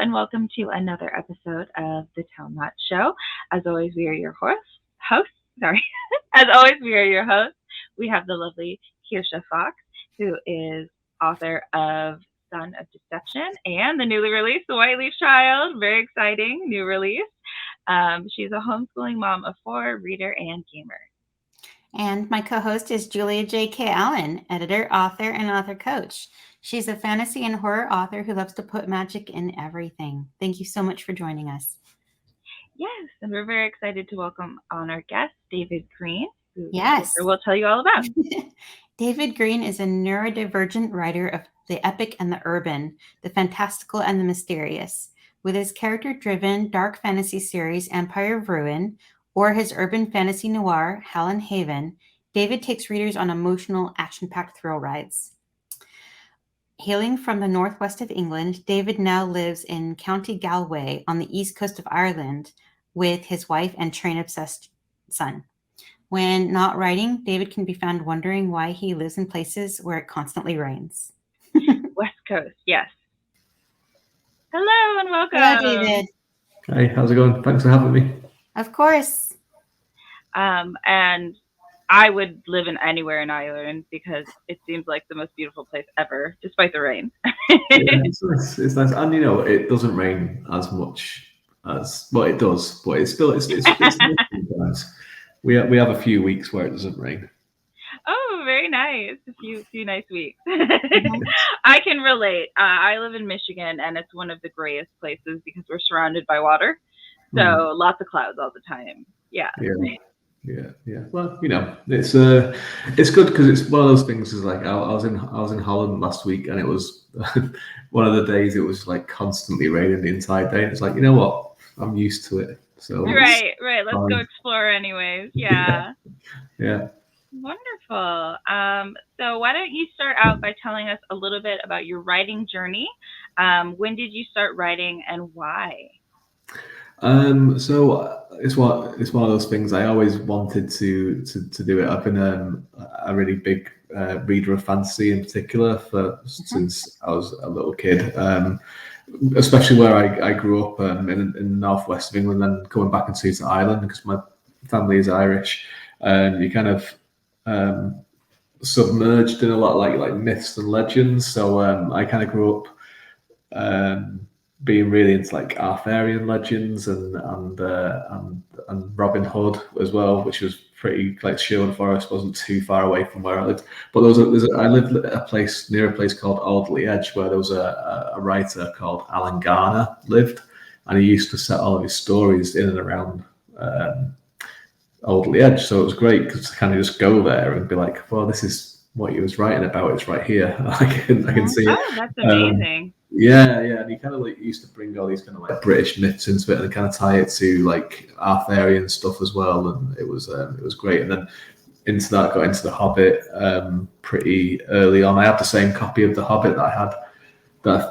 and welcome to another episode of the Tell Not Show. As always, we are your hosts. Sorry. As always, we are your hosts. We have the lovely Kirsha Fox, who is author of Son of Deception and the newly released The White Leaf Child. Very exciting new release. She's a homeschooling mom of four, reader, and gamer. And my co-host is Julia J.K. Allen, editor, author, and author coach. She's a fantasy and horror author who loves to put magic in everything. Thank you so much for joining us. Yes, and we're very excited to welcome on our guest, David Green, who we'll tell you all about. David Green is a neurodivergent writer of the epic and the urban, the fantastical and the mysterious. With his character-driven dark fantasy series Empire of Ruin, or his urban fantasy noir, Helen Haven, David takes readers on emotional, action-packed thrill rides. Hailing from the northwest of England, David now lives in County Galway on the east coast of Ireland with his wife and train-obsessed son. When not writing, David can be found wondering why he lives in places where it constantly rains. West Coast, yes. Hello and welcome. Hello, David. Hey, how's it going? Thanks for having me. Of course. And I would live in anywhere in Ireland because it seems like the most beautiful place ever, despite the rain. It's nice. And it doesn't rain as much as it does, but it's nice. We have a few weeks where it doesn't rain. Oh, very nice. A few nice weeks. I can relate. I live in Michigan, and it's one of the grayest places because we're surrounded by water. So lots of clouds all the time. Yeah. Well, it's good because it's one of those things. Is like I was in Holland last week, and it was one of the days it was like constantly raining the entire day. And it's like, you know what, I'm used to it. So right. Let's go explore, anyways. Yeah. Wonderful. So why don't you start out by telling us a little bit about your writing journey? When did you start writing, and why? So it's one of those things I always wanted to do it. I've been a really big reader of fantasy in particular since I was a little kid, especially where I grew up in the northwest of England, and coming back into Ireland because my family is Irish. You kind of submerged in a lot of like myths and legends. So I kind of grew up being really into like Arthurian legends and Robin Hood as well, which was pretty like Sherwood Forest wasn't too far away from where I lived. But I lived at a place called Alderley Edge, where there was a writer called Alan Garner lived, and he used to set all of his stories in and around Alderley Edge. So it was great because to kind of just go there and be like, well, this is what he was writing about. It's right here. I can see it. Oh, that's amazing. And he kind of like used to bring all these kind of like British myths into it and kind of tie it to like Arthurian stuff as well, and it was great. And then got into The Hobbit pretty early on. I had the same copy of The Hobbit that I had,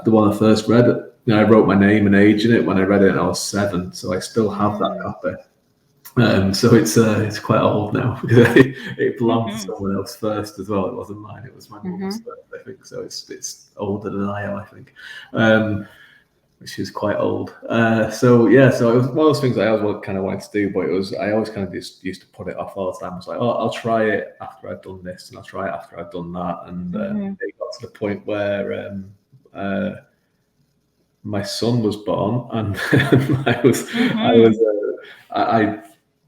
the one I first read. I wrote my name and age in it when I read it, and I was 7, so I still have that copy. So it's quite old now because it belonged to someone else first as well. It wasn't mine; it was my mum's first, I think. So it's older than I am, I think, which is quite old. So it was one of those things I always kind of wanted to do, but I always kind of just used to put it off all the time. I was like, oh, I'll try it after I've done this, and I'll try it after I've done that, and it got to the point where my son was born, and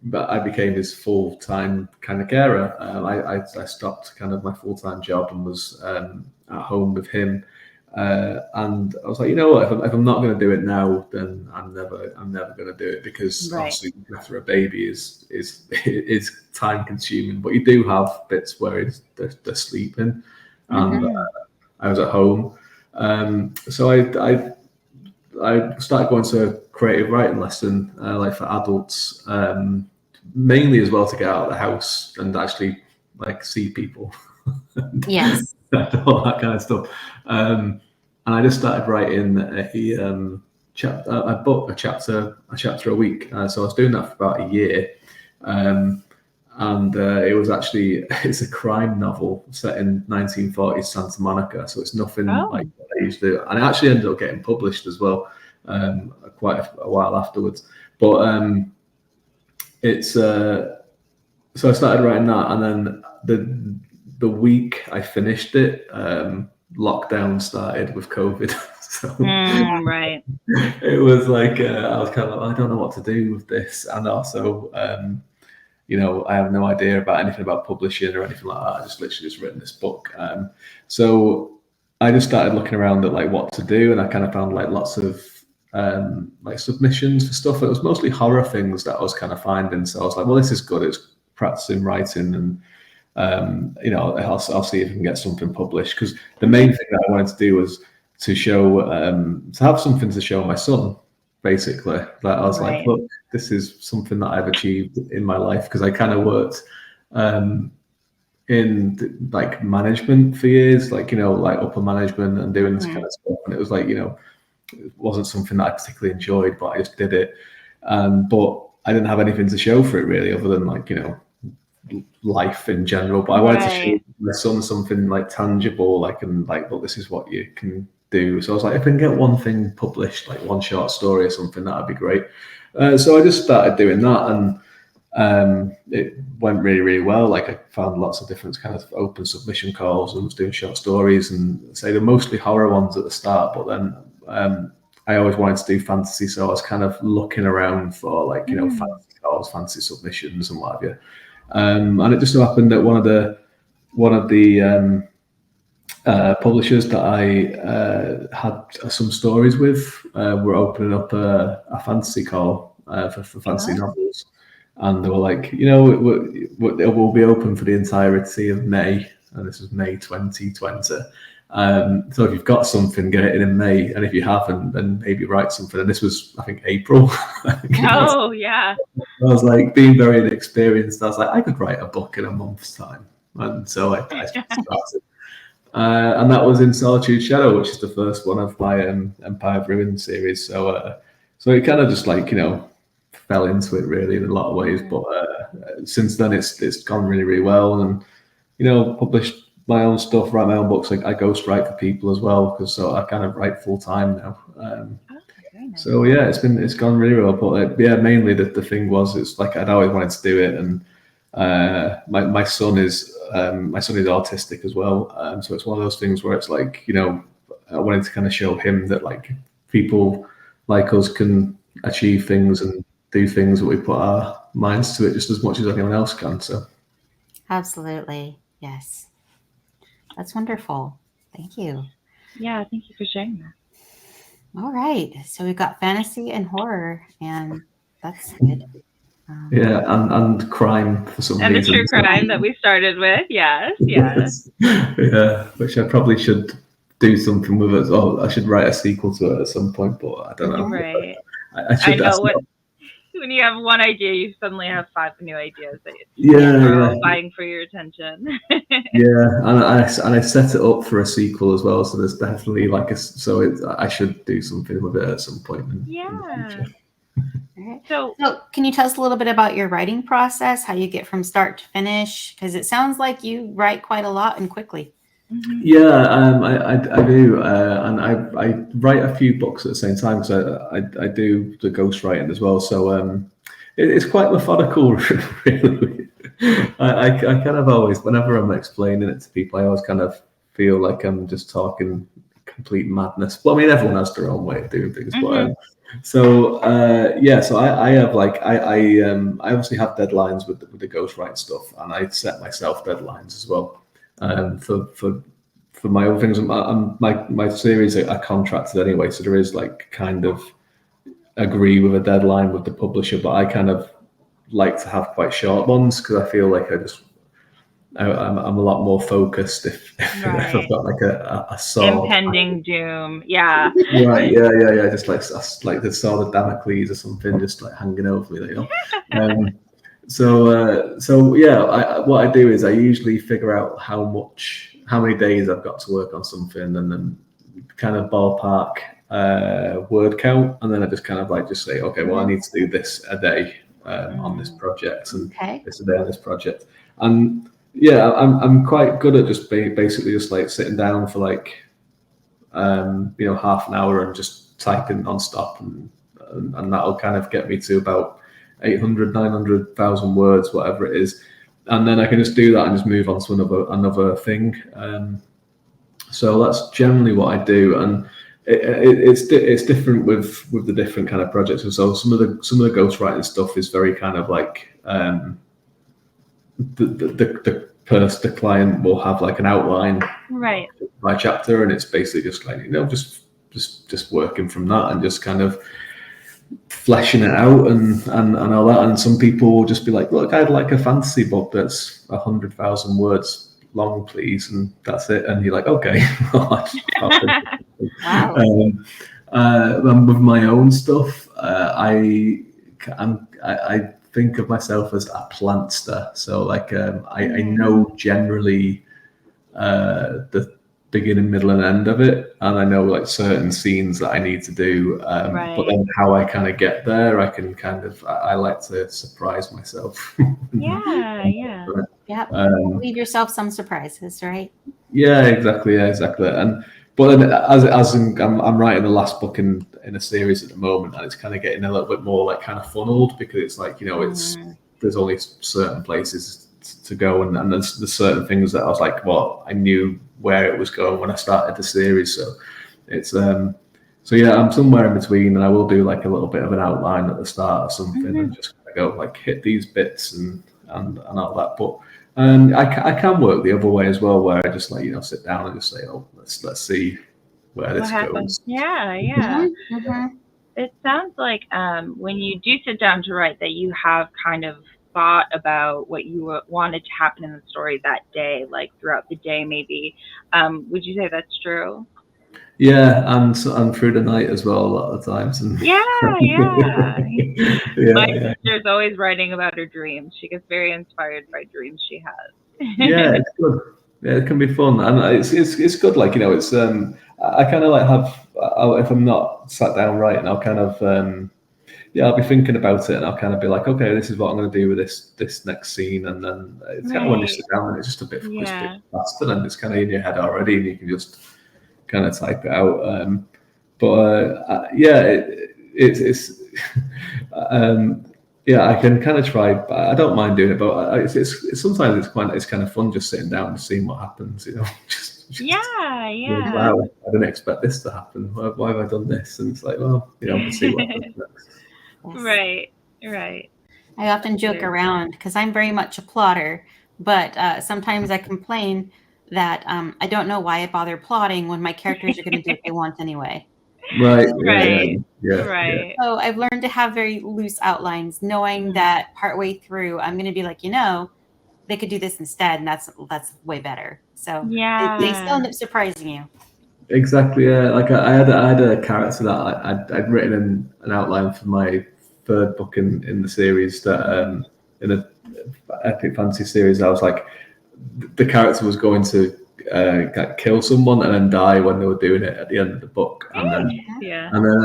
I became his full-time kind of carer. I stopped kind of my full-time job and was at home with him. And I was like, you know what? If I'm not going to do it now, then I'm never going to do it, because obviously after a baby is time-consuming. But you do have bits where they're sleeping, and I was at home. So I started going to a creative writing lesson, like for adults, mainly as well to get out of the house and actually like see people. Yes. All that kind of stuff. And I just started writing a chapter a week. So I was doing that for about a year. And it was actually, it's a crime novel set in 1940s Santa Monica. So it's nothing like what I used to do. And it actually ended up getting published as well. quite a while afterwards. But it's so I started writing that, and then the week I finished it, lockdown started with COVID. So right. it was like I was kind of like, I don't know what to do with this, and also I have no idea about anything about publishing or anything like that. I just literally just written this book. So I just started looking around at like what to do, and I kind of found like lots of like submissions for stuff. It was mostly horror things that I was kind of finding. So I was like, well, this is good. It's practicing writing, and I'll see if I can get something published. Because the main thing that I wanted to do was to show, to have something to show my son, basically. Like I was like, look, this is something that I've achieved in my life, because I kind of worked in like management for years, like upper management and doing this kind of stuff, and it was like it wasn't something that I particularly enjoyed, but I just did it. But I didn't have anything to show for it really, other than like life in general. But I wanted to show my son something like tangible, like, and like, well, this is what you can do. So I was like, if I can get one thing published, like one short story or something, that'd be great. So I just started doing that, and it went really, really well. Like I found lots of different kind of open submission calls and was doing short stories, and say they're mostly horror ones at the start, but then I always wanted to do fantasy, so I was kind of looking around for like fantasy calls, fantasy submissions, and what have you. And it just so happened that one of the publishers that I had some stories with were opening up a fantasy call for fantasy novels, and they were like, it will be open for the entirety of May, and this is May 2020. So if you've got something, get it in May, and if you haven't, then maybe write something. And this was, I think, April. Yeah. I was like being very inexperienced. I was like, I could write a book in a month's time, and so I started. And that was in Solitude Shadow, which is the first one of my Empire of Ruin series. So it kind of just like fell into it really in a lot of ways. But since then, it's gone really, really well, and published my own stuff, write my own books. Like I ghostwrite for people as well, because so I kind of write full time now. Nice. So yeah, it's gone really well. But mainly the thing was, it's like I'd always wanted to do it, and my son is autistic as well. So it's one of those things where it's like I wanted to kind of show him that like people like us can achieve things and do things that we put our minds to it just as much as anyone else can. So absolutely, yes. That's wonderful. Thank you. Yeah, thank you for sharing that. All right. So we've got fantasy and horror, and that's good. Yeah, and crime for some reason. And the true crime that we started with. Yes. Yeah, which I probably should do something with it. Oh, I should write a sequel to it at some point, but I don't know. Right. I know when you have one idea, you suddenly have 5 new ideas that are vying for your attention. Yeah, and I set it up for a sequel as well, so there's definitely like I should do something with it at some point in the future. Right. So can you tell us a little bit about your writing process, how you get from start to finish? Because it sounds like you write quite a lot and quickly. Mm-hmm. Yeah, I do, and I write a few books at the same time, because I do the ghostwriting as well. So it's quite methodical, really. I kind of always, whenever I'm explaining it to people, I always kind of feel like I'm just talking complete madness. Well, I mean, everyone has their own way of doing things, but so I have like I obviously have deadlines with the ghostwriting stuff, and I set myself deadlines as well. For my own things, my series are contracted anyway, so there is like kind of agree with a deadline with the publisher, but I kind of like to have quite short ones, because I feel like I'm a lot more focused if I've got like a sword. Impending doom, yeah. Right, yeah. Just like the sword of Damocles or something, just like hanging over me, So yeah, what I do is I usually figure out how many days I've got to work on something, and then kind of ballpark word count, and then I just kind of like just say, okay, well, I need to do this a day on this project, and this a day on this project, and yeah, I'm quite good at just basically just like sitting down for like half an hour and just typing nonstop, and that'll kind of get me to about 800, 900,000 words, whatever it is. And then I can just do that and just move on to another thing. So that's generally what I do, and it's different with the different kind of projects. And so some of the ghostwriting stuff is very kind of like the client will have like an outline Right. by chapter, and it's basically just like just working from that and just kind of fleshing it out and all that. And some people will just be like, look, I'd like a fantasy book that's 100,000 words long, please, and that's it. And you're like, okay. Wow. And with my own stuff, I think of myself as a plantster. So like I know generally the beginning, middle, and end of it, and I know like certain scenes that I need to do. But then how I kind of get there, I can kind of I like to surprise myself. Yeah. Yeah. Leave yourself some surprises, right? Yeah, exactly. And but then I'm writing the last book in a series at the moment, and it's kind of getting a little bit more like kind of funneled, because it's like, there's only certain places to go, and there's certain things that I was like, well, I knew where it was going when I started the series. So it's so yeah, I'm somewhere in between, and I will do like a little bit of an outline at the start or something, and just kind of go like hit these bits and all that. But I can work the other way as well, where I just like sit down and just say, oh, let's see where this goes. Yeah. Mm-hmm. It sounds like when you do sit down to write, that you have kind of thought about what you wanted to happen in the story that day, like throughout the day, maybe. Would you say that's true? Yeah, and through the night as well a lot of the times. And Yeah. My yeah. sister's always writing about her dreams. She gets very inspired by dreams she has. Yeah, it's good. Yeah, it can be fun, and it's good. Like it's I kind of like have if I'm not sat down writing, I'll kind of I'll be thinking about it, and I'll kind of be like, okay, this is what I'm going to do with this next scene, and then it's kind of when you sit down, and it's just a bit faster, and it's kind of in your head already, and you can just kind of type it out. It's I can kind of try, but I don't mind doing it. But it's sometimes it's kind of fun just sitting down and seeing what happens. Just wow, I didn't expect this to happen. Why have I done this? And it's like, well, we'll see what happens next. Right. I often joke around because I'm very much a plotter, but sometimes I complain that I don't know why I bother plotting when my characters are going to do what they want anyway. Right. So I've learned to have very loose outlines, knowing that partway through I'm going to be like, they could do this instead, and that's way better. So they still end up surprising you. Exactly. Yeah. Like I had a character that I'd written an outline for my third book in the series, that in a epic fantasy series. I was like, the character was going to kill someone and then die when they were doing it at the end of the book. And then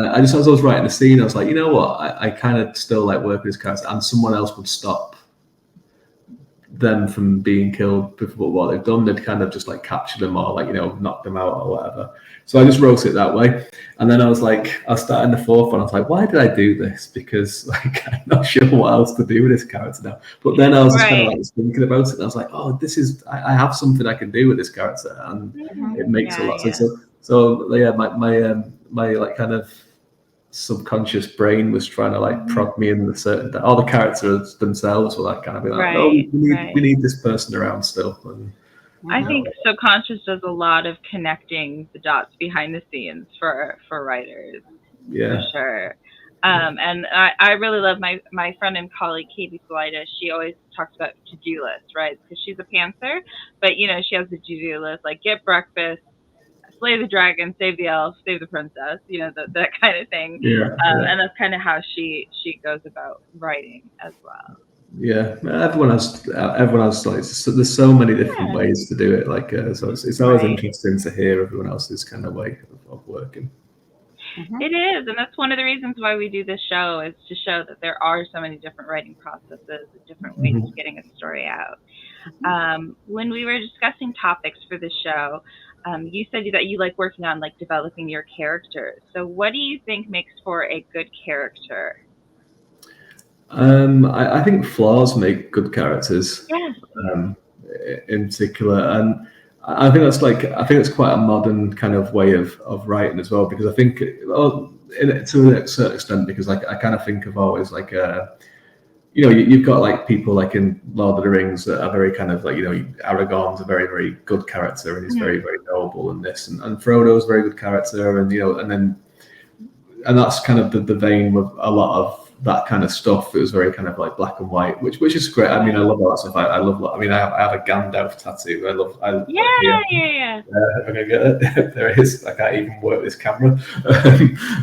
as I was writing the scene, I was like, you know what? I kind of still like working with this character, and someone else would stop them from being killed before what they've done. They'd kind of just like capture them or like knock them out or whatever. So I just wrote it that way, and then I was starting the fourth one. I was like, why did I do this? Because like I'm not sure what else to do with this character now. But then I was just kind of like thinking about it, and I was like, oh, this is I have something I can do with this character, and it makes a lot of sense. So yeah, my like kind of subconscious brain was trying to like prod me in the certain. All the characters themselves were like kind of be like, oh, we need this person around still. And I think subconscious does a lot of connecting the dots behind the scenes for writers. Yeah, for sure. And I really love my friend and colleague Katie Salida. She always talks about to-do lists, right? Because she's a pantser, but she has a to-do list like get breakfast, slay the dragon, save the elf, save the princess, that kind of thing. And that's kind of how she goes about writing as well. Yeah, everyone has like there's so many different ways to do it. Like so it's always interesting to hear everyone else's kind of way of working. It is, and that's one of the reasons why we do this show, is to show that there are so many different writing processes, different ways of getting a story out. When we were discussing topics for the show, You said that you like working on like developing your character. So what do you think makes for a good character? I think flaws make good characters. Yes. In particular, and I think it's quite a modern kind of way of writing as well, because I think, well, to a certain extent, because like I kind of think of always like you've got like people like in Lord of the Rings that are very kind of like, Aragorn's a very, very good character, and he's very, very noble in this, and Frodo's a very good character, and that's kind of the vein with a lot of that kind of stuff. It was very kind of like black and white, which is great. I mean, I love all that stuff. I love. I mean, I have a Gandalf tattoo. Yeah. Okay, get it. There it is. I can't even work this camera,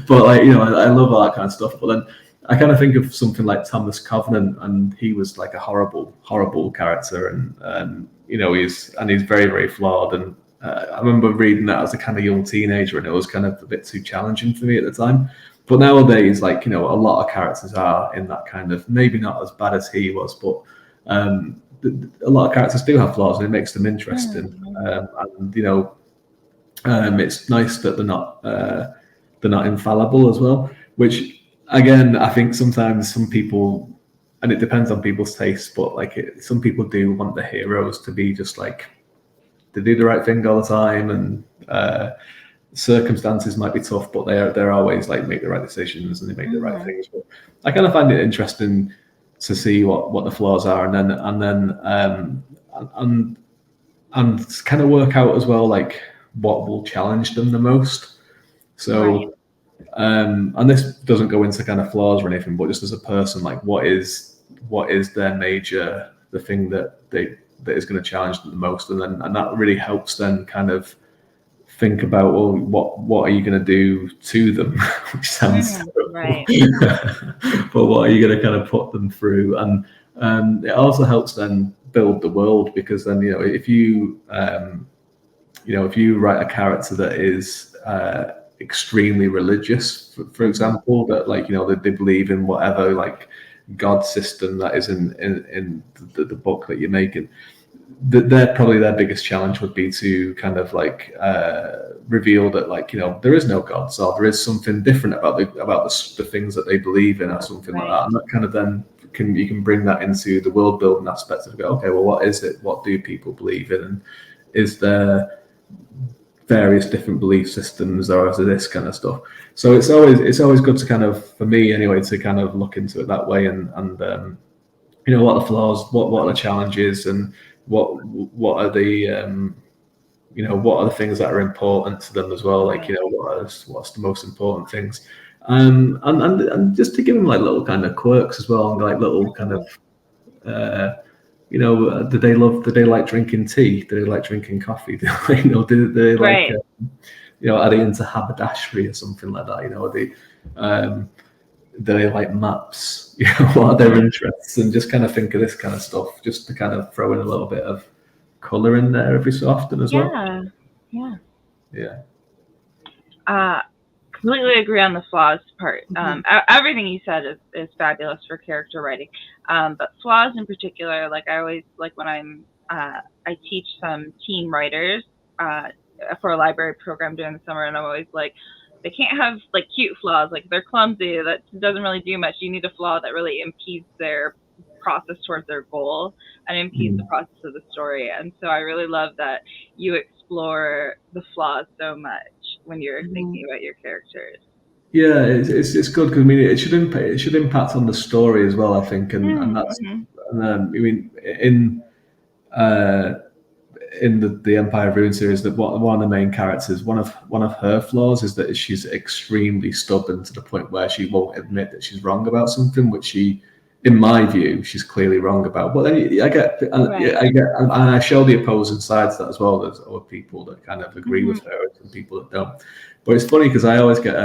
but like, I love all that kind of stuff. But then I kind of think of something like Thomas Covenant, and he was like a horrible, horrible character, and he's very, very flawed. And I remember reading that as a kind of young teenager, and it was kind of a bit too challenging for me at the time. But nowadays, like, a lot of characters are in that kind of, maybe not as bad as he was, but a lot of characters do have flaws, and it makes them interesting. It's nice that they're not infallible as well. Which, again, I think sometimes some people, and it depends on people's tastes, but like some people do want the heroes to be just like, they do the right thing all the time, and circumstances might be tough, but they're always like make the right decisions and they make the right things. But I kind of find it interesting to see what the flaws are, and then kind of work out as well like what will challenge them the most. So and this doesn't go into kind of flaws or anything, but just as a person, like what is their major, the thing that is going to challenge them the most, and that really helps then kind of think about, well, what are you going to do to them, which sounds terrible. Right. But what are you going to kind of put them through? And it also helps then build the world, because then if you write a character that is extremely religious, for example, that like they believe in whatever like god system that is in the book that you're making, probably their biggest challenge would be to kind of like reveal that like there is no gods, or there is something different about the things that they believe in, or something like that. And that kind of then you can bring that into the world building aspect of okay, well, what is it? What do people believe in? And is there various different belief systems, or is there this kind of stuff? So it's always good to kind of, for me anyway, to kind of look into it that way, and what are the flaws, what are the challenges, and what are the what are the things that are important to them as well, like what's the most important things, and just to give them like little kind of quirks as well, and like little kind of do they like drinking tea, do they like drinking coffee, do they like are they into haberdashery or something like that, do they like maps, what are their interests, and just kind of think of this kind of stuff, just to kind of throw in a little bit of color in there every so often as well. Completely agree on the flaws part. Everything you said is fabulous for character writing, but flaws in particular, like I always like when I teach some teen writers for a library program during the summer, and I'm always like, they can't have like cute flaws, like they're clumsy, that doesn't really do much. You need a flaw that really impedes their process towards their goal and impedes the process of the story. And so I really love that you explore the flaws so much when you're thinking about your characters. Yeah, it's good, because I mean it should impact on the story as well, I think, and that's I mean in the Empire of Ruin series, that one of the main characters, one of her flaws is that she's extremely stubborn to the point where she won't admit that she's wrong about something, which she, in my view, she's clearly wrong about. But then I get, and I show the opposing sides to that as well. There's other people that kind of agree with her, and some people that don't. But it's funny because I always get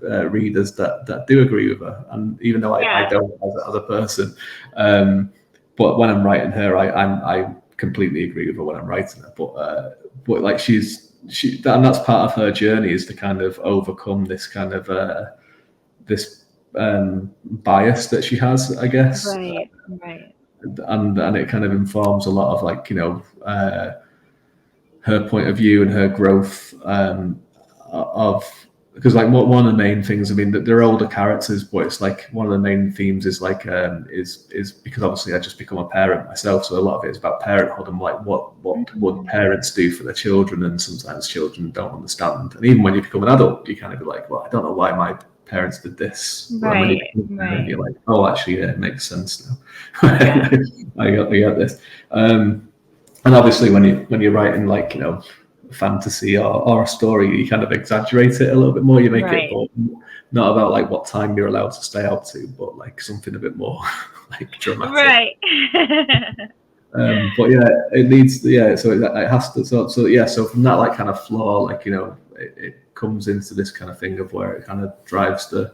readers that do agree with her, and even though I don't as a person, but when I'm writing her, I completely agree with her when I'm writing her. But like and that's part of her journey, is to kind of overcome this kind of this bias that she has, I guess. Right. And it kind of informs a lot of like her point of view and her growth of, because like one of the main things, I mean, that they're older characters, but it's like one of the main themes is like is because obviously I just become a parent myself, so a lot of it is about parenthood and like what would parents do for their children, and sometimes children don't understand, and even when you become an adult, you kind of be like, well, I don't know why my parents did this. Right, And you're like, oh, actually, yeah, it makes sense now. Yeah. I get this. And obviously, when you're writing like, you know, fantasy or a story, you kind of exaggerate it a little bit more. You make Right. it not about like what time you're allowed to stay up to, but like something a bit more like dramatic. Right. But yeah, it needs, so it has to, so from that like kind of flaw, like, you know, it comes into this kind of thing of where it kind of drives the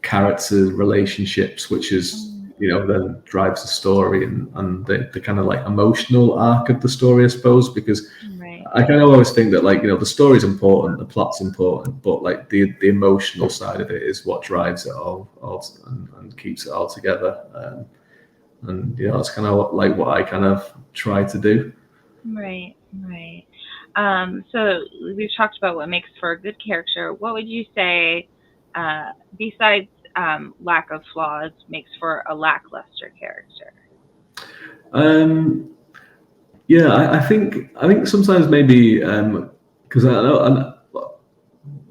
character relationships, which is, you know, then drives the story and the kind of like emotional arc of the story, I suppose, because Right. I kind of always think that, like, you know, the story's important, the plot's important, but like the emotional side of it is what drives it all and keeps it all together. And you know, that's kind of what I kind of try to do. Right. So we've talked about what makes for a good character. What would you say, besides lack of flaws, makes for a lackluster character? Yeah, I think sometimes maybe because I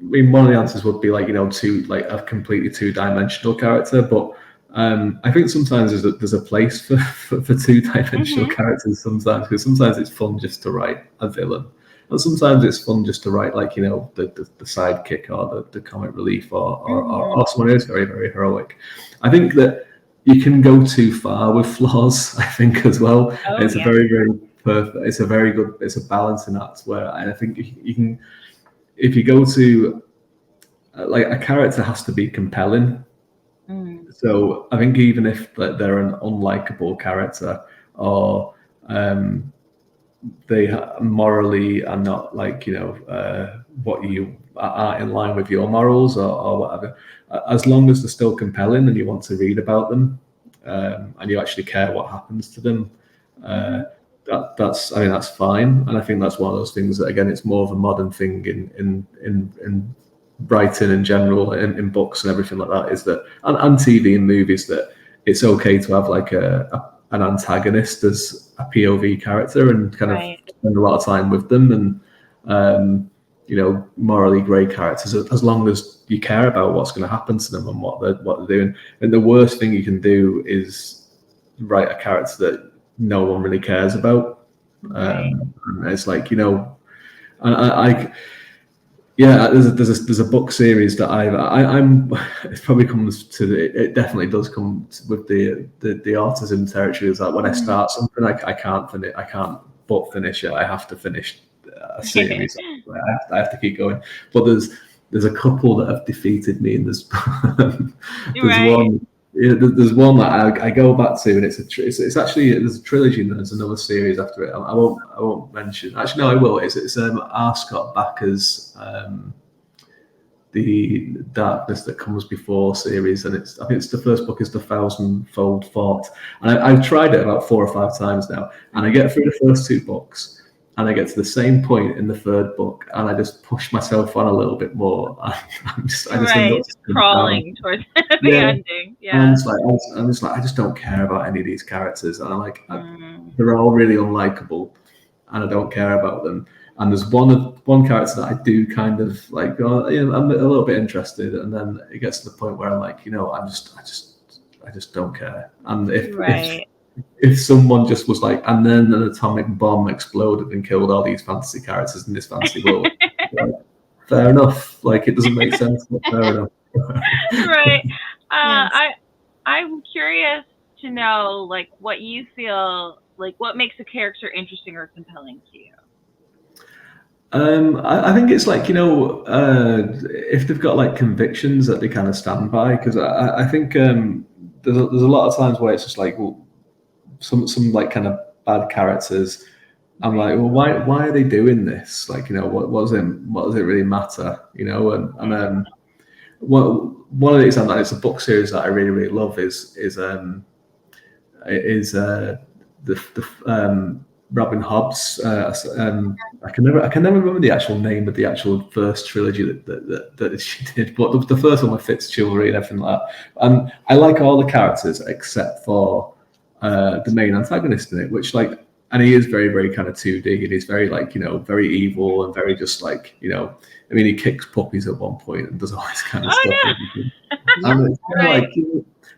mean, one of the answers would be like, you know, a completely two-dimensional character, but I think sometimes there's a place for two-dimensional characters sometimes, because sometimes it's fun just to write a villain, and sometimes it's fun just to write, like, you know, the sidekick or the comic relief or someone who's very, very heroic. I think that you can go too far with flaws, I think, as well. It's a very, very perfect, it's a very good, it's a balancing act where I think you can, if you go to like, a character has to be compelling. So I think even if they're an unlikable character, or they morally are not, like, you know, what you are in line with your morals or whatever, as long as they're still compelling and you want to read about them, and you actually care what happens to them, that's, I mean, that's fine. And I think that's one of those things that, again, it's more of a modern thing in writing in general, in books and everything like that, is that, and TV and movies, that it's okay to have like an antagonist as a POV character and kind of spend a lot of time with them, and you know, morally grey characters, as long as you care about what's going to happen to them and what they're doing. And the worst thing you can do is write a character that no one really cares about. And it's like, you know, there's a book series that I'm it probably comes to it definitely does come with the autism territory, is that when I start something, I can't but finish it. I have to finish a series. I have to keep going. But there's a couple that have defeated me, and there's one. Yeah, there's one that I go back to, and it's actually, there's a trilogy and there's another series after it. I won't mention. Actually, no, I will. It's R. Scott Bakker's The Darkness That Comes Before series, and I think it's the first book is The Thousandfold Fort, and I've tried it about 4 or 5 times now, and I get through the first 2 books. And I get to the same point in the 3rd book, and I just push myself on a little bit more. I just end up crawling towards the ending. Yeah. And I'm just like, I just don't care about any of these characters, and I'm like, they're all really unlikable, and I don't care about them. And there's one character that I do kind of like, I'm a little bit interested, and then it gets to the point where I'm like, you know, I just don't care. And if someone just was like, and then an atomic bomb exploded and killed all these fantasy characters in this fantasy world, like, fair enough. Like, it doesn't make sense, but fair enough. Right. I'm curious to know, like, what you feel like, what makes a character interesting or compelling to you. I think it's like, you know, if they've got like convictions that they kind of stand by, because I think there's a lot of times where it's just like, well, some like kind of bad characters, I'm like, well, why are they doing this? Like, you know, what does it really matter? You know, and one of the examples, it's a book series that I really, really love, is Robin Hobbs. I can never remember the actual name of the actual first trilogy that she did, but the first one with Fitzchivalry and everything like that. And I like all the characters except for the main antagonist in it, which like, and he is very, very kind of 2D, and he's very like, you know, very evil and very just like, you know, I mean, he kicks puppies at one point and does all this kind of stuff. Yeah. And it's kind of like,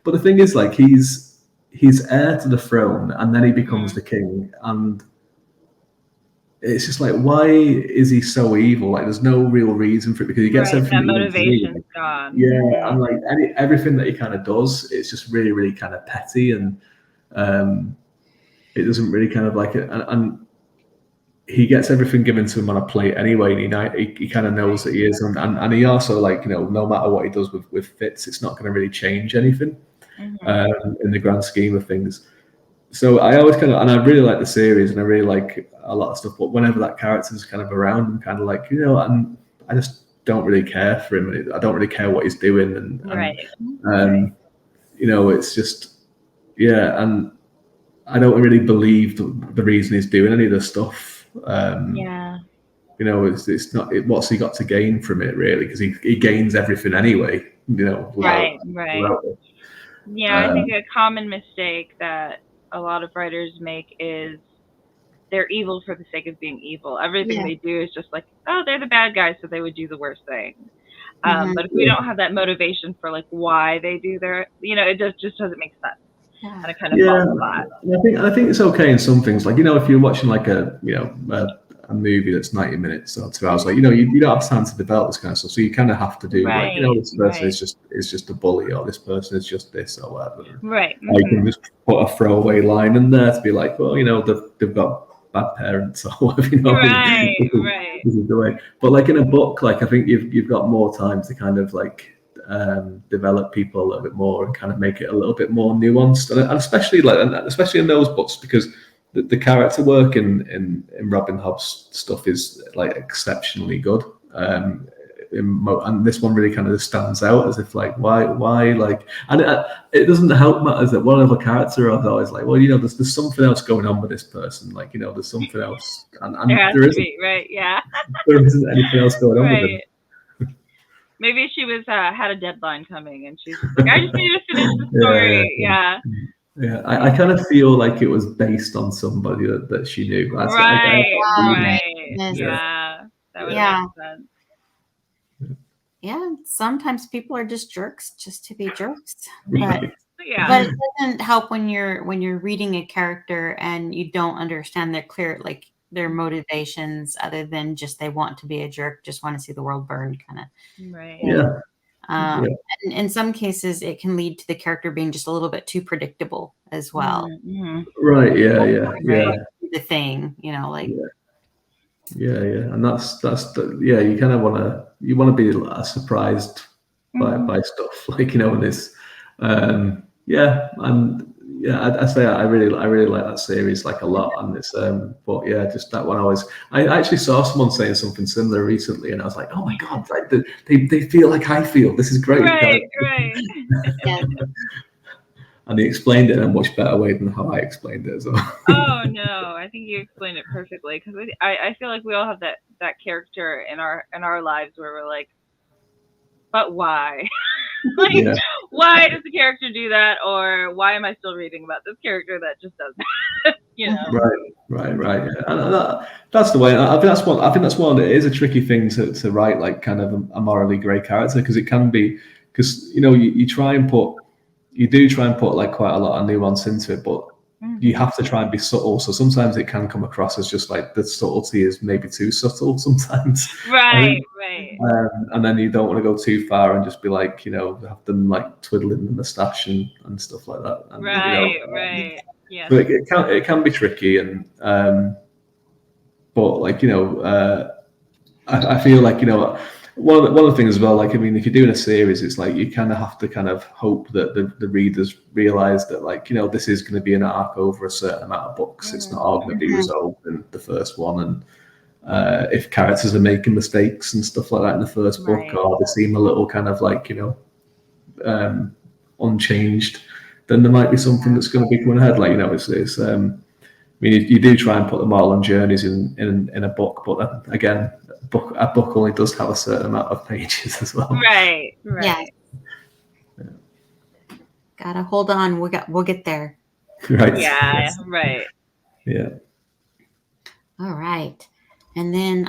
but the thing is, like, he's heir to the throne, and then he becomes the king, and it's just like, why is he so evil? Like, there's no real reason for it, because he gets everything. That motivation's gone. Yeah, and like everything that he kind of does, it's just really, really kind of petty, and it doesn't really kind of like it. And he gets everything given to him on a plate anyway, and he kind of knows that he is, and he also, like, you know, no matter what he does with Fitz, it's not going to really change anything in the grand scheme of things. So I always kind of, and I really like the series, and I really like a lot of stuff, but whenever that character's kind of around, I'm kind of like, you know, I just don't really care for him. I don't really care what he's doing, and you know, it's just, yeah, and I don't really believe the reason he's doing any of the stuff. You know, it's not. What's he got to gain from it, really? Because he gains everything anyway. You know, right. Yeah, I think a common mistake that a lot of writers make is they're evil for the sake of being evil. Everything they do is just like, oh, they're the bad guys, so they would do the worst thing. But if we don't have that motivation for like why they do their, you know, it just doesn't make sense. And it kind of falls a lot. I think it's okay in some things. Like, you know, if you're watching like a movie that's 90 minutes or 2 hours, like, you know, you don't have time to develop this kind of stuff, so you kind of have to do like, you know, this person is just a bully, or this person is just this or whatever. Right. You can just put a throwaway line in there to be like, well, you know, they've got bad parents or whatever, you know. This is the way. But like in a book, like, I think you've got more time to kind of like develop people a little bit more and kind of make it a little bit more nuanced, and especially in those books, because the character work in Robin Hobbs stuff is like exceptionally good, and this one really kind of stands out as if like, why like, and it doesn't help matters that one other character is always like, well, you know, there's something else going on with this person, like, you know, there's something else, and there isn't, there isn't anything else going on with it. Maybe she was had a deadline coming, and she's like, I just need to finish the story. Yeah, I kind of feel like it was based on somebody that she knew. Right. Yeah, that would make sense. Yeah, sometimes people are just jerks just to be jerks. But but it doesn't help when you're reading a character and you don't understand their motivations, other than just they want to be a jerk, just want to see the world burn, kind of. Right. Yeah. And in some cases, it can lead to the character being just a little bit too predictable as well. Right. Yeah. The thing, you know, like. Yeah, and that's you kind of want to be surprised by stuff, like, you know, in this. I say I really like that series like a lot, and it's but yeah, just that one I actually saw someone saying something similar recently, and I was like, oh my god, like they feel like I feel. This is great. Right. And he explained it in a much better way than how I explained it as well. Oh no, I think you explained it perfectly, because I feel like we all have that character in our lives where we're like, but why? Like, why does the character do that, or why am I still reading about this character that just does that? You know. Right. And that's the way. I think that's one. It is a tricky thing to write, like kind of a morally grey character, because it can be, because, you know, you do try and put like quite a lot of nuance into it, but you have to try and be subtle. So sometimes it can come across as just like the subtlety is maybe too subtle sometimes. Right. And then you don't want to go too far and just be like, you know, have them like twiddling the moustache and stuff like that. And, right. Yeah. But it can be tricky, and but like, you know, I feel like, you know, one of the things as well, like, I mean, if you're doing a series, it's like you kind of have to kind of hope that the readers realize that, like, you know, this is going to be an arc over a certain amount of books. It's not all going to be resolved in the first one, and if characters are making mistakes and stuff like that in the first book, or they seem a little kind of like, you know, unchanged, then there might be something that's going to be coming ahead. Like, you know, it's mean, you do try and put them all on journeys in a book, but then, again, a book only does have a certain amount of pages as well. Right. Yeah. Gotta hold on. We'll get there. Right. Yeah. Right. Yeah. All right. And then,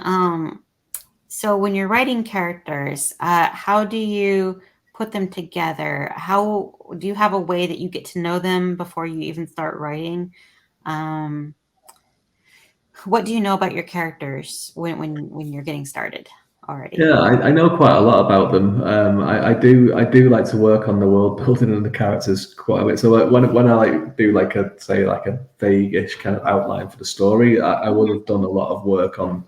so when you're writing characters, how do you put them together? How do you have a way that you get to know them before you even start writing? What do you know about your characters when you're getting started already? Yeah, I know quite a lot about them. I do like to work on the world building and the characters quite a bit. So like when I like do like a vague-ish kind of outline for the story, I would have done a lot of work on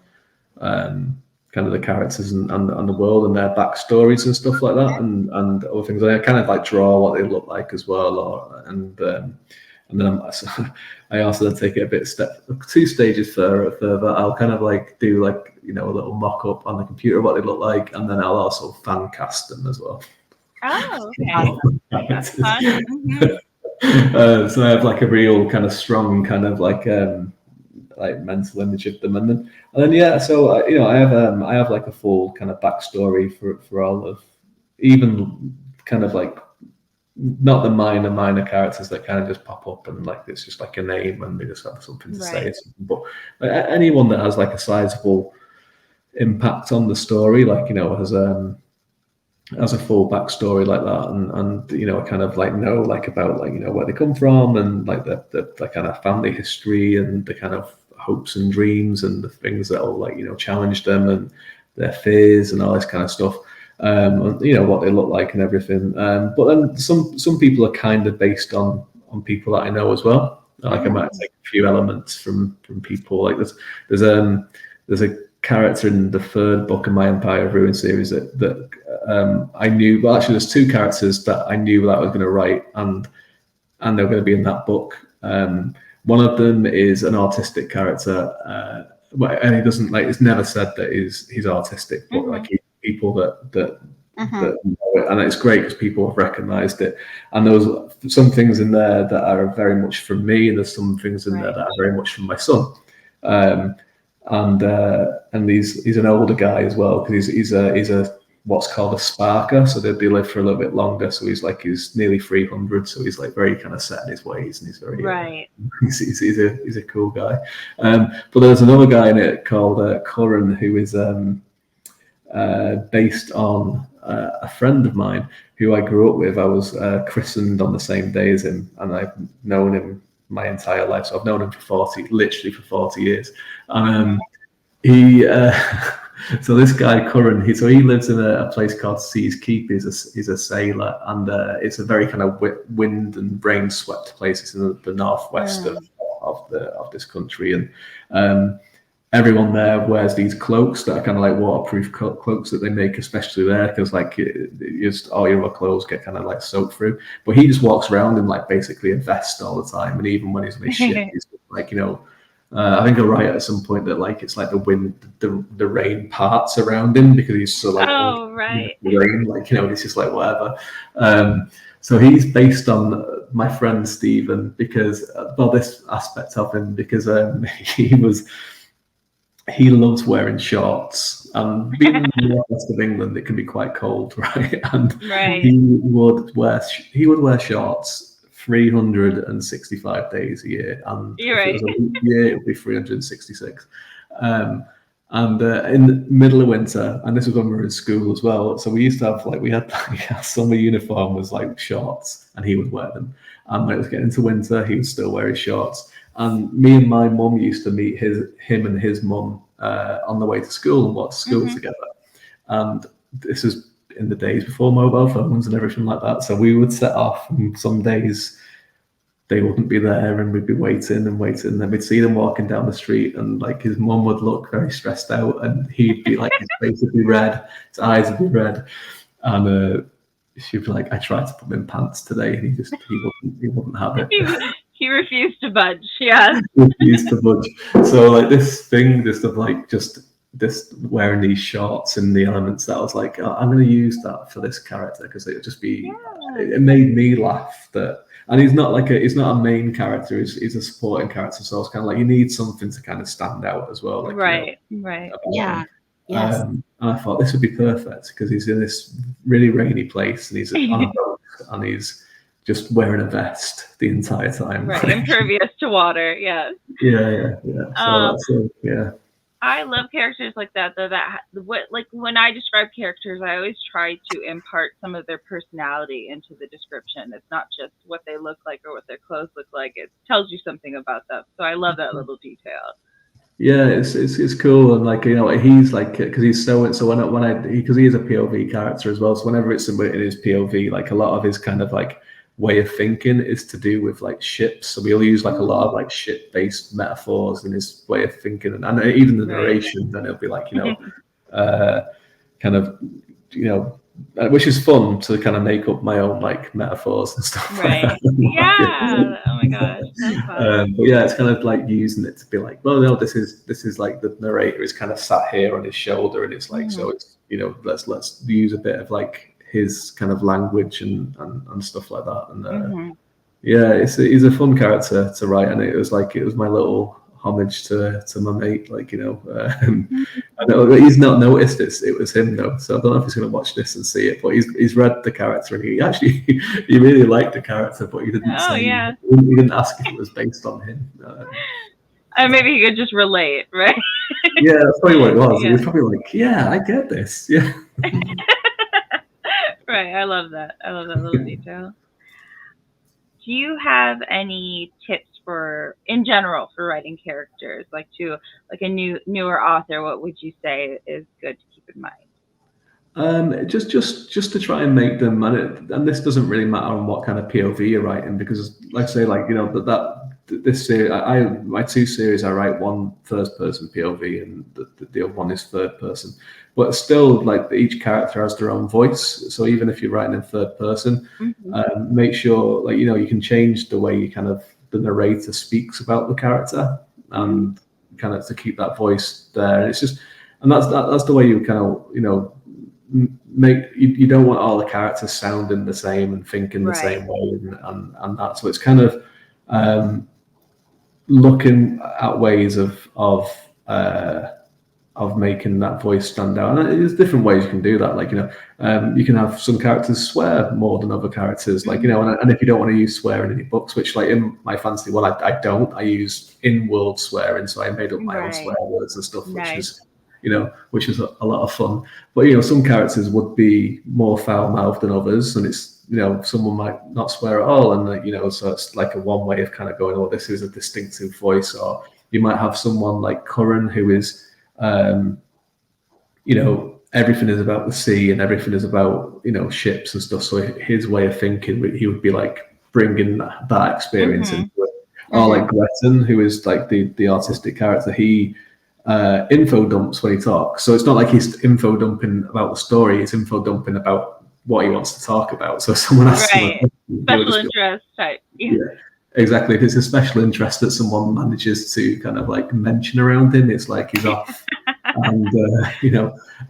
kind of the characters and the world and their backstories and stuff like that, and other things. I kind of like draw what they look like as well, and then I also take it a bit two stages further. I'll kind of like do like a little mock up on the computer of what they look like, and then I'll also fan cast them as well. Oh, okay. That's fun. Mm-hmm. So I have like a real kind of strong kind of like mental image of them, and then yeah. So I have like a full kind of backstory for all of, even kind of like, not the minor characters that kind of just pop up and like it's just like a name and they just have something to say, but anyone that has like a sizable impact on the story, like has a full backstory like that, and I kind of like know like about like where they come from and like the kind of family history and the kind of hopes and dreams and the things that will like challenge them and their fears and all this kind of stuff. What they look like and everything. But then some people are kind of based on people that I know as well. Like I might take a few elements from people. Like there's a character in the third book of my Empire of Ruin series that I knew. Well, actually, there's two characters that I knew that I was going to write, and they were going to be in that book. One of them is an autistic character, and he doesn't like. It's never said that he's autistic, but like people that know it, and it's great because people have recognized it. And there was some things in there that are very much from me, and there's some things in there that are very much from my son. And he's an older guy as well, because he's a what's called a sparker, so they live for a little bit longer. So he's nearly 300, so he's like very kind of set in his ways, and he's very he's a cool guy. But there's another guy in it called Curran, who is based on a friend of mine who I grew up with. I was christened on the same day as him, and I've known him my entire life. So I've known him for 40 years. And so this guy Curran, he lives in a place called Seas Keep. He's a sailor, and it's a very kind of wind and rain swept place. It's in the northwest of this country, and everyone there wears these cloaks that are kind of like waterproof cloaks that they make especially there, because like just all your other clothes get kind of like soaked through. But he just walks around in like basically a vest all the time, and even when he's on his ship, he's like I think I write at some point that like it's like the wind, the rain parts around him because he's so like rain, like it's just like whatever. So he's based on my friend Stephen, because this aspect of him, because he loves wearing shorts, and being in the west of England, it can be quite cold, right? And he would wear shorts 365 days a year, and if it was a week year, it would be 366. And in the middle of winter, and this was when we were in school as well, so we used to have our summer uniform was like shorts, and he would wear them. And when it was getting into winter, he would still wear his shorts. And me and my mum used to meet him and his mum on the way to school and watch school together. And this is in the days before mobile phones and everything like that. So we would set off, and some days they wouldn't be there, and we'd be waiting. And then we'd see them walking down the street, and like his mum would look very stressed out, and he'd be like, his face would be red, his eyes would be red, and she'd be like, I tried to put him in pants today, and he wouldn't have it. He refused to budge. Yeah. Refused to budge. So like this of like just this wearing these shorts and the elements, that I was like, I'm going to use that for this character, because it would just be it made me laugh. And he's not a main character. He's a supporting character. So it's kind of like you need something to kind of stand out as well. Like, right. Yeah. Yes. And I thought this would be perfect because he's in this really rainy place and he's on a boat and he's just wearing a vest the entire time. Right, impervious to water. Yes. Yeah. So yeah. I love characters like that, though. Like when I describe characters, I always try to impart some of their personality into the description. It's not just what they look like or what their clothes look like. It tells you something about them. So I love that little detail. Yeah, it's cool, and like he's like because he's so because he is a POV character as well. So whenever it's in his POV, like a lot of his kind of like way of thinking is to do with like ships. So we'll use like a lot of like ship-based metaphors in his way of thinking, and even the narration. Then it'll be like kind of which is fun to kind of make up my own like metaphors and stuff. Right. Like Yeah. Oh my gosh. That's fun. But yeah, it's kind of like using it to be like, well, no, this is like the narrator is kind of sat here on his shoulder, and it's like, so it's let's use a bit of like his kind of language and stuff like that. And yeah, he's a fun character to write, and it was my little homage to my mate, like I know that he's not noticed it was him though, so I don't know if he's going to watch this and see it, but he's read the character and he really liked the character, but he didn't he didn't ask if it was based on him. And maybe he could just relate, right? Yeah, that's probably what it was. He was probably like, yeah, I get this. Yeah. Right, I love that little detail. Do you have any tips in general for writing characters, like to like a newer author? What would you say is good to keep in mind? Just to try and make them, and this doesn't really matter on what kind of POV you're writing, because like I say, like this series, my two series, I write one first person POV and the other one is third person, but still like each character has their own voice. So even if you're writing in third person, make sure like you can change the way the narrator speaks about the character and kind of to keep that voice there. And it's just, and that's the way you kind of make you don't want all the characters sounding the same and thinking the same way and that. So it's kind of looking at ways of making that voice stand out, and there's different ways you can do that. Like you can have some characters swear more than other characters, like and if you don't want to use swearing in your books, which like in my fantasy one I don't, I use in-world swearing, so I made up my own swear words and stuff, which is a lot of fun. But some characters would be more foul-mouthed than others, and it's someone might not swear at all, and so it's like a one way of kind of going, oh, this is a distinctive voice. Or you might have someone like Curran who is everything is about the sea and everything is about ships and stuff, so his way of thinking, he would be like bringing that experience into it. Or like Gretton, who is like the artistic character, he info dumps when he talks, so it's not like he's info dumping about the story, it's info dumping about what he wants to talk about. So someone asks him special interest type. Yeah, exactly. If it's a special interest that someone manages to kind of like mention around him, it's like he's off. And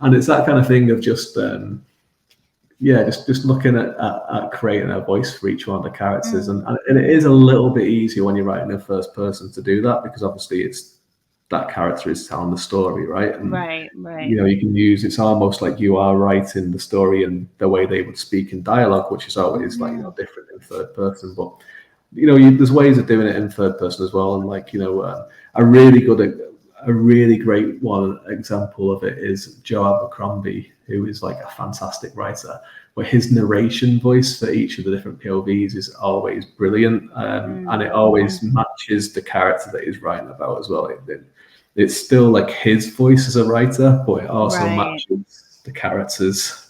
and it's that kind of thing of just just looking at creating a voice for each one of the characters, and it is a little bit easier when you're writing in first person to do that, because obviously it's that character is telling the story, right? And right. You can use, it's almost like you are writing the story in the way they would speak in dialogue, which is always like different in third person. But there's ways of doing it in third person as well, and like a really great one example of it is Joe Abercrombie, who is like a fantastic writer, but his narration voice for each of the different POVs is always brilliant, and it always matches the character that he's writing about as well. It's still like his voice as a writer, but it also matches the character's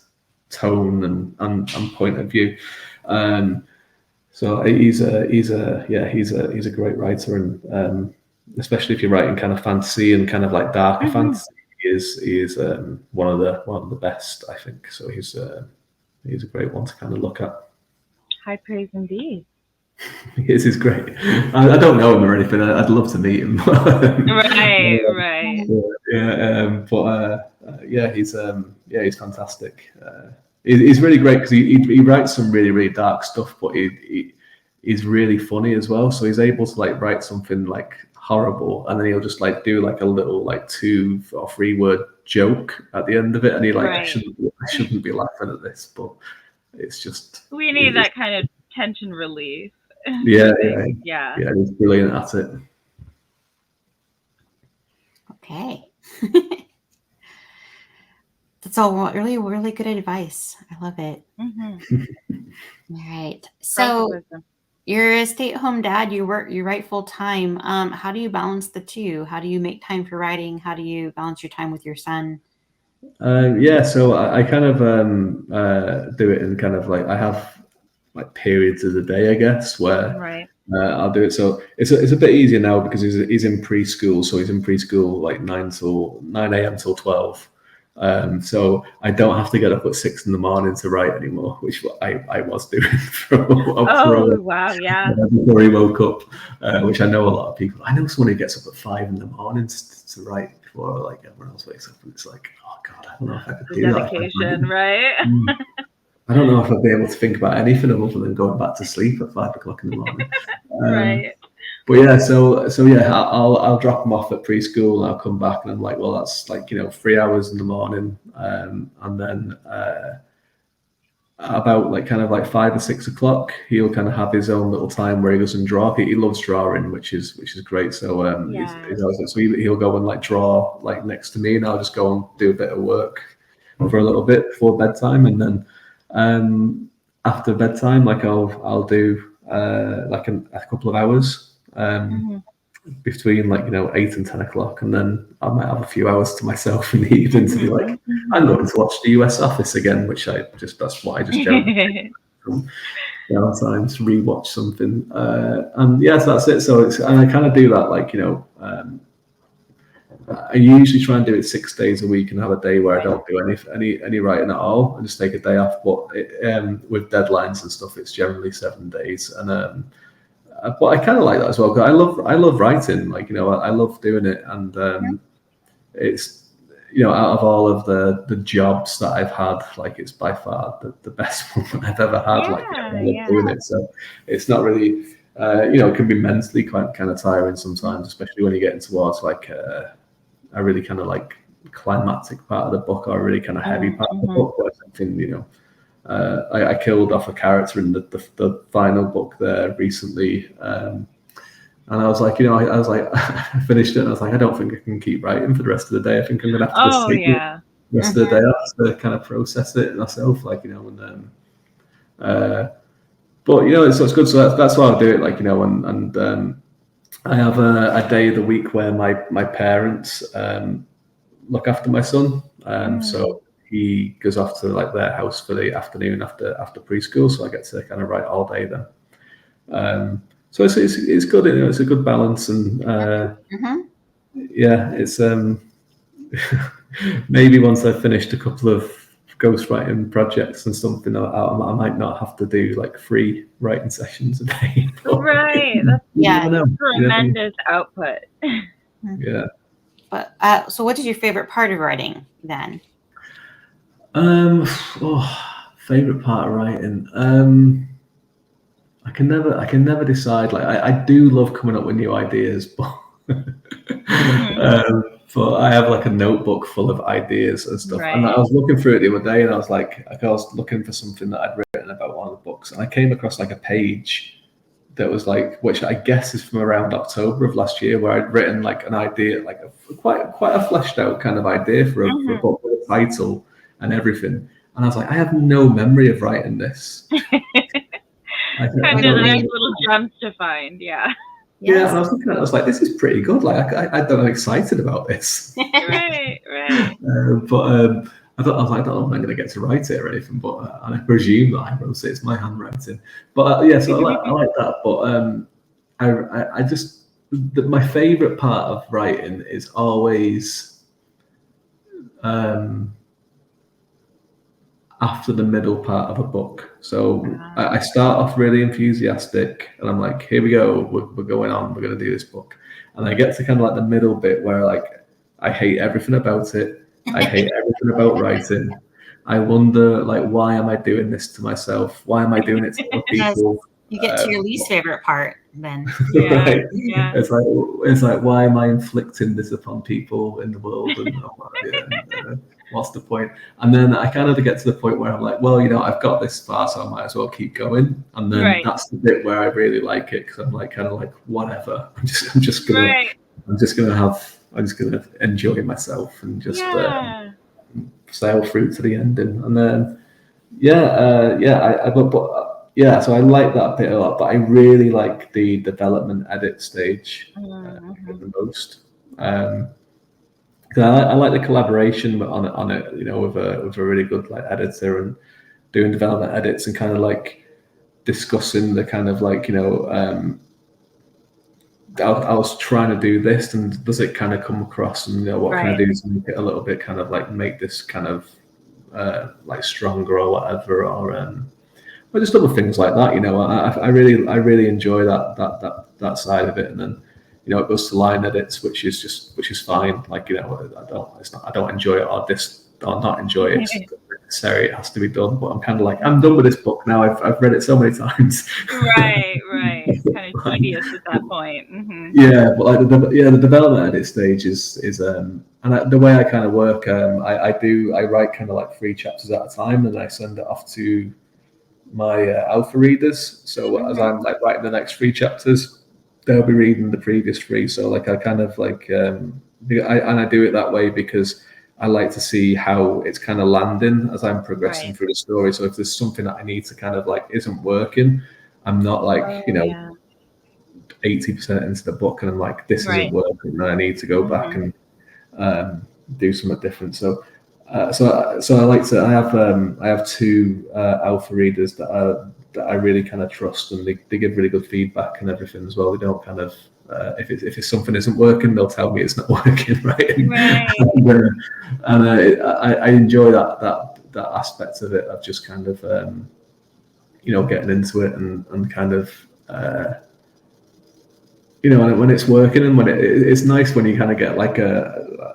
tone and point of view. So he's a great writer, and especially if you're writing kind of fantasy and kind of like darker fantasy, he is one of the best, I think. So he's a great one to kind of look at. High praise indeed. He's great. I don't know him or anything. I'd love to meet him. Right. He's fantastic. he's really great because he writes some really, really dark stuff, but he's really funny as well. So he's able to like write something like horrible, and then he'll just like do like a little like 2 or 3 word joke at the end of it, and he like I shouldn't be laughing at this, but it's just we need that kind of tension relief. Yeah, he's brilliant at it. Okay. That's all really, really good advice. I love it. Mm-hmm. All right. So you're a stay-at-home dad. You write full time. How do you balance the two? How do you make time for writing? How do you balance your time with your son? So I kind of do it in kind of like I have like periods of the day, I guess, where I'll do it. So it's a bit easier now because he's in preschool. So he's in preschool like 9 a.m. till 12. So I don't have to get up at 6 a.m. to write anymore, which I was doing wow, yeah. Before he woke up, which I know a lot of people. I know someone who gets up at 5 a.m. to write before like everyone else wakes up, and it's like, oh god, I don't know if I could do dedication, that. Right? I don't know if I'd be able to think about anything other than going back to sleep at 5 o'clock in the morning. Right. But yeah, so yeah, I'll drop them off at preschool and I'll come back and I'm like, well, that's like 3 hours in the morning, and then about like kind of like 5 or 6 o'clock, he'll kind of have his own little time where he doesn't draw. He loves drawing, which is great. So he'll go and like draw like next to me, and I'll just go and do a bit of work for a little bit before bedtime, and then after bedtime, like I'll do like a couple of hours. Between 8 and 10 o'clock, and then I might have a few hours to myself in the evening to be like, I'm going to watch the US Office again, which that's what I just generally from sometimes rewatch something, and yes, that's it. So and I kind of do that I usually try and do it 6 days a week and have a day where I don't do any writing at all and just take a day off. But with deadlines and stuff, it's generally 7 days, and but I kind of like that as well because I love writing. I love doing it, and it's out of all of the jobs that I've had, it's by far the best one that I've ever had. I love doing it. So it's not really it can be mentally quite kind of tiring sometimes, especially when you get towards a really kind of climactic part of the book or a really kind of heavy part of the book where something I killed off a character in the final book there recently, and I was like, I finished it, and I was like, I don't think I can keep writing for the rest of the day. I think I'm gonna have to take the rest of the day off to kind of process it myself, but it's good. So that's why I do it, and I have a day of the week where my parents look after my son, so he goes off to their house for the afternoon after preschool, so I get to kind of write all day then. So it's good, it's a good balance, and it's maybe once I've finished a couple of ghostwriting projects and something, I might not have to do 3 writing sessions a day. Right. That's tremendous output. Yeah. But so what is your favorite part of writing then? Favorite part of writing. I can never decide. I do love coming up with new ideas, but but I have a notebook full of ideas and stuff. Right. And I was looking through it the other day, and I was looking for something that I'd written about one of the books, and I came across a page that was which I guess is from around October of last year, where I'd written an idea, quite a fleshed out kind of idea for a book with a title and everything. And I was like, I have no memory of writing this. Kind of nice little gems to find, yeah. Yeah, and I was looking at it, I was like, this is pretty good. I'm excited about this. Right. But I was like, I don't know if I'm going to get to write it or anything, but and I presume that I wrote it. It's my handwriting. But so I like that. But I just my favorite part of writing is always after the middle part of a book. So I start off really enthusiastic, and I'm like, here we go, we're going on, we're going to do this book. And I get to kind of the middle bit where I hate everything about it. I hate everything about writing. I wonder, like, why am I doing this to myself? Why am I doing it to other Yes. people? You get to your least favorite part then. Yeah, Right? yeah. It's like, why am I inflicting this upon people in the world? And what's the point? And then I kind of get to the point where I'm like, well, I've got this far, so I might as well keep going. And then Right. that's the bit where I really like it, because I'm like, kind of like, whatever. I'm just gonna Right. I'm just gonna enjoy myself and just Yeah. sail through to the ending. And then so I like that bit a lot, but I really like the development edit stage the most. 'Cause I like the collaboration on it, with a really good like editor, and doing development edits and kind of like discussing the kind of like I was trying to do this, and does it kind of come across, and what can I Right. do to make it a little bit kind of like make this kind of like stronger or whatever, or just other things like that. I really enjoy that side of it, and then it goes to line edits, which is fine. Like I don't enjoy it or not enjoy it. It's necessary. It has to be done. But I'm kind of like, I'm done with this book now. I've read it so many times. Right. Kind of tedious at that point. Yeah, but like the development edit stage is the way I kind of work. I write kind of like 3 chapters at a time, and I send it off to my alpha readers. So as I'm like writing the next 3 chapters, they'll be reading the previous 3. So like I kind of like I do it that way because I like to see how it's kind of landing as I'm progressing Right. through the story. So if there's something that I need to kind of like isn't working, I'm not like 80% into the book and I'm like, this Right. isn't working, and I need to go back and do something different. So I like to. I have 2 alpha readers that I really kind of trust, and they give really good feedback and everything as well. They don't kind of if it's something isn't working, they'll tell me it's not working, right? Right. I enjoy that aspect of it, of just kind of getting into it and kind of when it's working, and when it's nice when you kind of get like a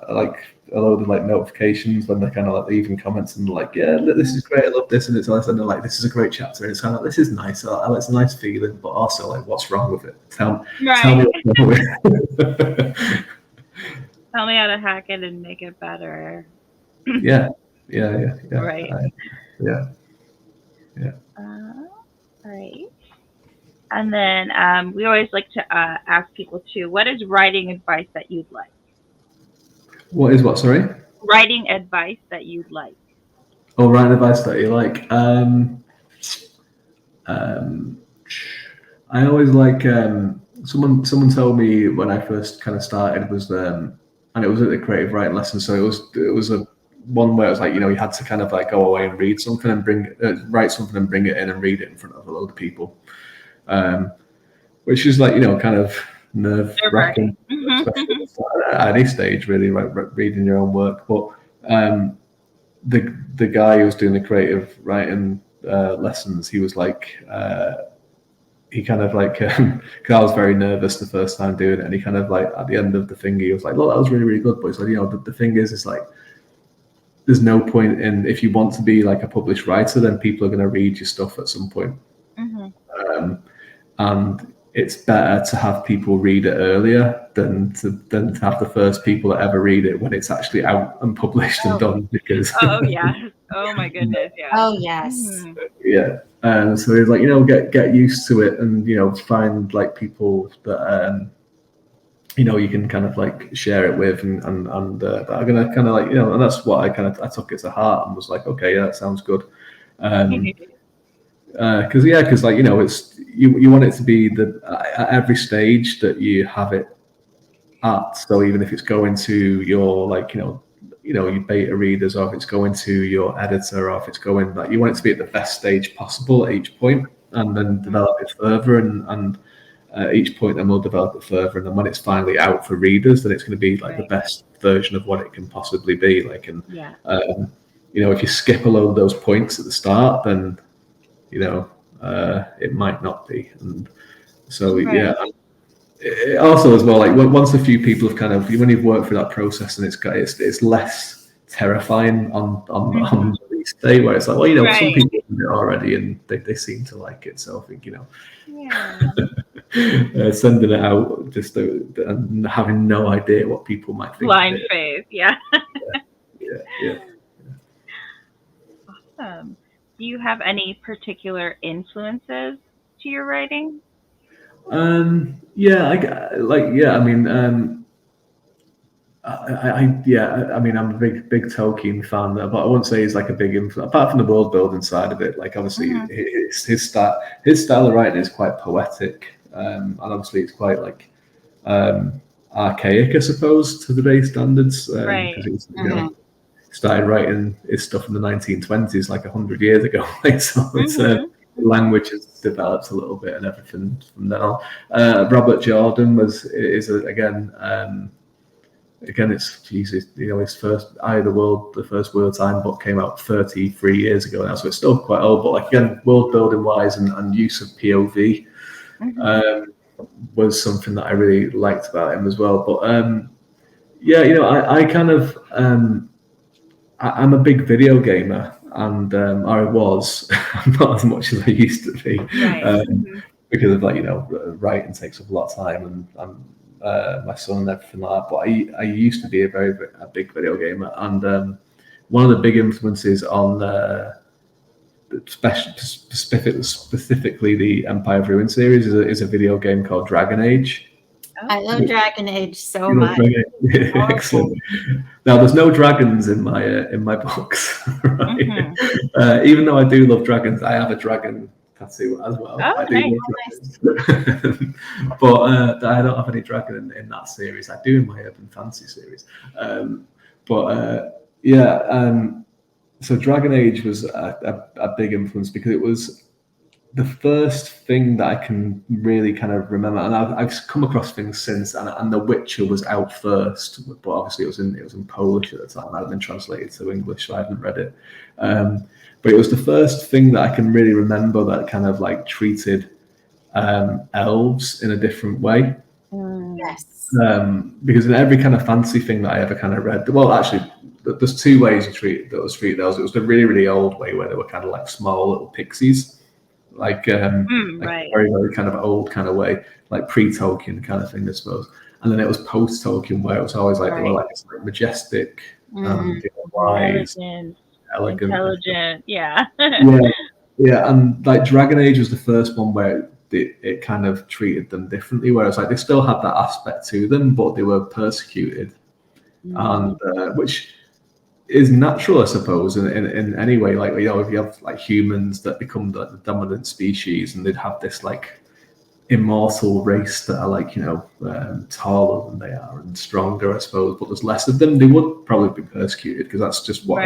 load of like notifications when they're kind of like leaving comments and like, yeah, this is great, I love this, and it's nice, and they're like, this is a great chapter, and it's kind of like, this is nice, it's a nice feeling, but also like, what's wrong with it? Tell me what's wrong with it. Tell me how to hack it and make it better. Yeah. Right. Yeah. Right. And then we always like to ask people too, what is writing advice that you'd like? What is what? Sorry. Writing advice that you'd like. Oh, writing advice that you like. I always like someone told me when I first kind of started was and it was at the creative writing lesson. So it was a one where it was like, you had to kind of like go away and read something and write something and bring it in and read it in front of a load of people, which is like kind of nerve-wracking, especially at any stage, really, reading your own work. But the guy who was doing the creative writing lessons, he was like, he kind of like, because I was very nervous the first time doing it, and he kind of like at the end of the thing, he was like, "Look, that was really, really good." But he said, the thing is, it's like, there's no point in, if you want to be like a published writer, then people are going to read your stuff at some point. And it's better to have people read it earlier than to have the first people that ever read it when it's actually out and published and done. Because oh my goodness, yeah. Oh yes. Yeah. So it's like, get used to it, and find like people that you can kind of like share it with, and that are gonna kind of like, and that's what I took it to heart and was like, okay, yeah, that sounds good. Because like it's you want it to be at every stage that you have it at. So even if it's going to your like your beta readers, or if it's going to your editor, or if it's going, like, you want it to be at the best stage possible at each point, and then develop it further, and each point then we'll develop it further, and then when it's finally out for readers, then it's going to be like the best version of what it can possibly be. Like, and if you skip a load of those points at the start, then it might not be. And so it also as well, like once a few people have kind of, when you've worked through that process, and it's less terrifying on release, day where it's like, well, you know, some Right. people do it already and they seem to like it. So I think, you know, Yeah. sending it out just and having no idea what people might think. Blind of it. faith. Yeah. Yeah. Awesome. Do you have any particular influences to your writing? Yeah, I mean, I mean, I'm a big Tolkien fan, but I wouldn't say he's like a big influence. Apart from the world building side of it, like obviously his style of writing is quite poetic, and obviously it's quite like archaic, I suppose, to today's standards, Right. because he's started writing his stuff in the 1920s, like 100 years ago. Like, so it's language has developed a little bit and everything from then on. Robert Jordan again, it's Jesus, you know, his first Eye of the World, the first World Time book came out 33 years ago now, so it's still quite old. But like again, world building wise and use of POV was something that I really liked about him as well. But yeah, you know, I kind of I'm a big video gamer, and I was not as much as I used to be, because of like, you know, writing takes up a lot of time and my son and everything like that. But I used to be a big video gamer, and one of the big influences on specifically the Empire of Ruin series is a video game called Dragon Age. I love Dragon Age so much. Excellent. Now, there's no dragons in my books, right? Even though I do love dragons, I have a dragon tattoo as well. Oh, I do love dragons. But I don't have any dragon in that series. I do in my Urban Fantasy series. So Dragon Age was a big influence because it was the first thing that I can really kind of remember, and I've come across things since, and The Witcher was out first, but obviously it was in Polish at the time. It had been translated to English, so I haven't read it. But it was the first thing that I can really remember that kind of like treated elves in a different way. Yes. Because in every kind of fantasy thing that I ever kind of read, well, actually, there's two ways that was treated elves. It was the really, really old way where they were kind of like small little pixies. Like very, very kind of old kind of way, like pre-Tolkien kind of thing, I suppose. And then it was post-Tolkien where it was always like they were like majestic, and wise, elegant, intelligent, yeah. And like Dragon Age was the first one where it kind of treated them differently, where it's like they still had that aspect to them, but they were persecuted, and which is natural, I suppose, in any way. Like, you know, if you have like humans that become the dominant species, and they'd have this like immortal race that are like, you know, taller than they are and stronger, I suppose, but there's less of them, they would probably be persecuted because that's just what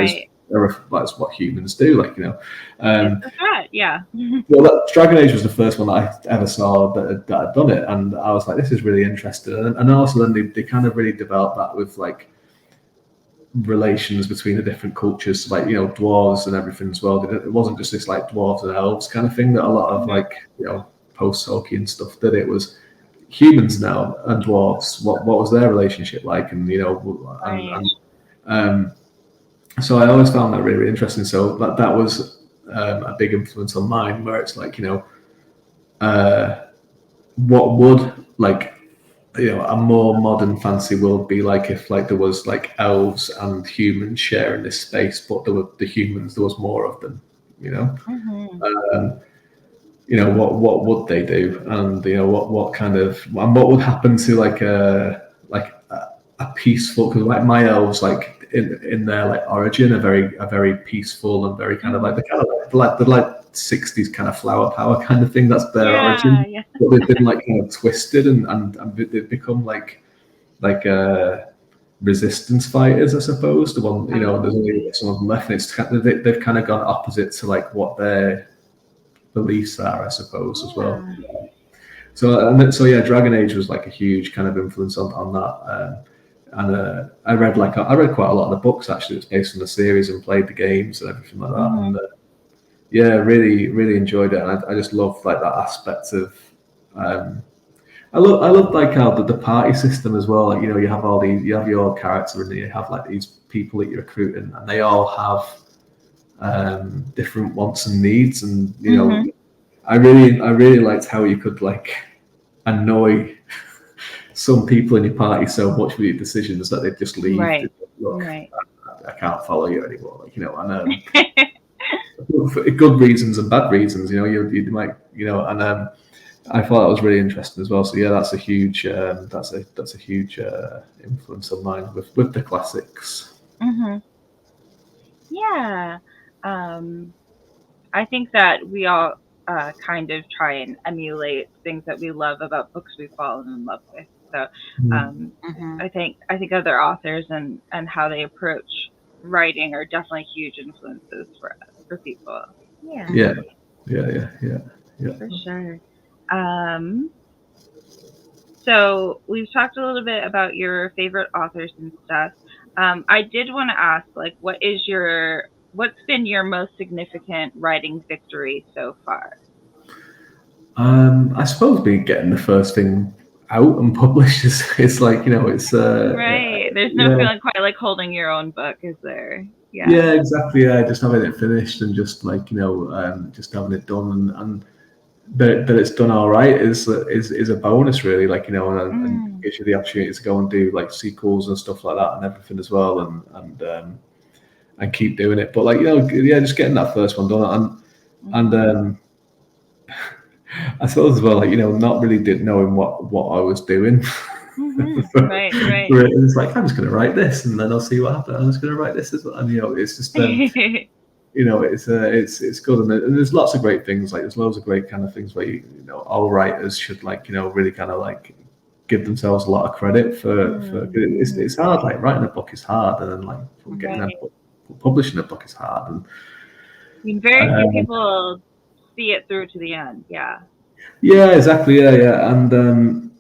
that's what humans do, like, you know. That's right, yeah. Well, Dragon Age was the first one that I ever saw that had done it, and I was like, this is really interesting. And also then they kind of really developed that with like relations between the different cultures, like, you know, dwarves and everything as well. It wasn't just this like dwarves and elves kind of thing that a lot of like, you know, post-Tolkien stuff did. It was humans now and dwarves. What was their relationship like? And, you know, so I always found that really interesting. So that was a big influence on mine, where it's like, you know, what would like, you know, a more modern fantasy world be like if like there was like elves and humans sharing this space, but there was more of them, you know. You know, what would they do, and you know what kind of, and what would happen to like a peaceful, because like my elves, like in their like origin, are very peaceful and very kind of like the kind of like 60s kind of flower power kind of thing. That's their origin. Yeah. But they've been like kind of twisted and they've become like resistance fighters, I suppose. The one, you know, there's only some of them left, and it's kind of, they've kind of gone opposite to like what their beliefs are, I suppose, as well. So yeah, Dragon Age was like a huge kind of influence on that. And I read quite a lot of the books actually that's based on the series, and played the games and everything like that. And yeah, really, really enjoyed it. And I just love like that aspect of. I love like how the party system as well. Like, you know, you have your character, and you have like these people that you're recruiting, and they all have different wants and needs, and you know, I really liked how you could like annoy some people in your party so much with your decisions that they just leave. Right. Look, Right. I can't follow you anymore. Like, you know, and for good reasons and bad reasons. You know, you might, you know, and I thought that was really interesting as well. So yeah, that's a huge huge influence of mine with the classics. Yeah. I think that we all kind of try and emulate things that we love about books we've fallen in love with. So I think other authors and how they approach writing are definitely huge influences for people. Yeah. For sure. So we've talked a little bit about your favorite authors and stuff. I did want to ask, like, what's been your most significant writing victory so far? I suppose getting the first thing out and published is like, you know, it's right. There's no feeling quite like holding your own book, is there? Yeah, exactly. Yeah, just having it finished and just like, you know, just having it done and that it's done all right is a bonus, really. Like, you know, and gives you the opportunity to go and do like sequels and stuff like that and everything as well, and keep doing it. But like, you know, yeah, just getting that first one done and I suppose as well, like, you know, not really knowing what I was doing. Right. It's like, I'm just going to write this, and then I'll see what happens. I'm just going to write this as well, and you know, it's just, you know, it's good, and there's lots of great things. Like, there's loads of great kind of things where you know, all writers should, like, you know, really kind of like give themselves a lot of credit for it's hard. Like, writing a book is hard, and then like publishing a book is hard, and I mean, very few people see it through to the end. Yeah, exactly. Yeah, and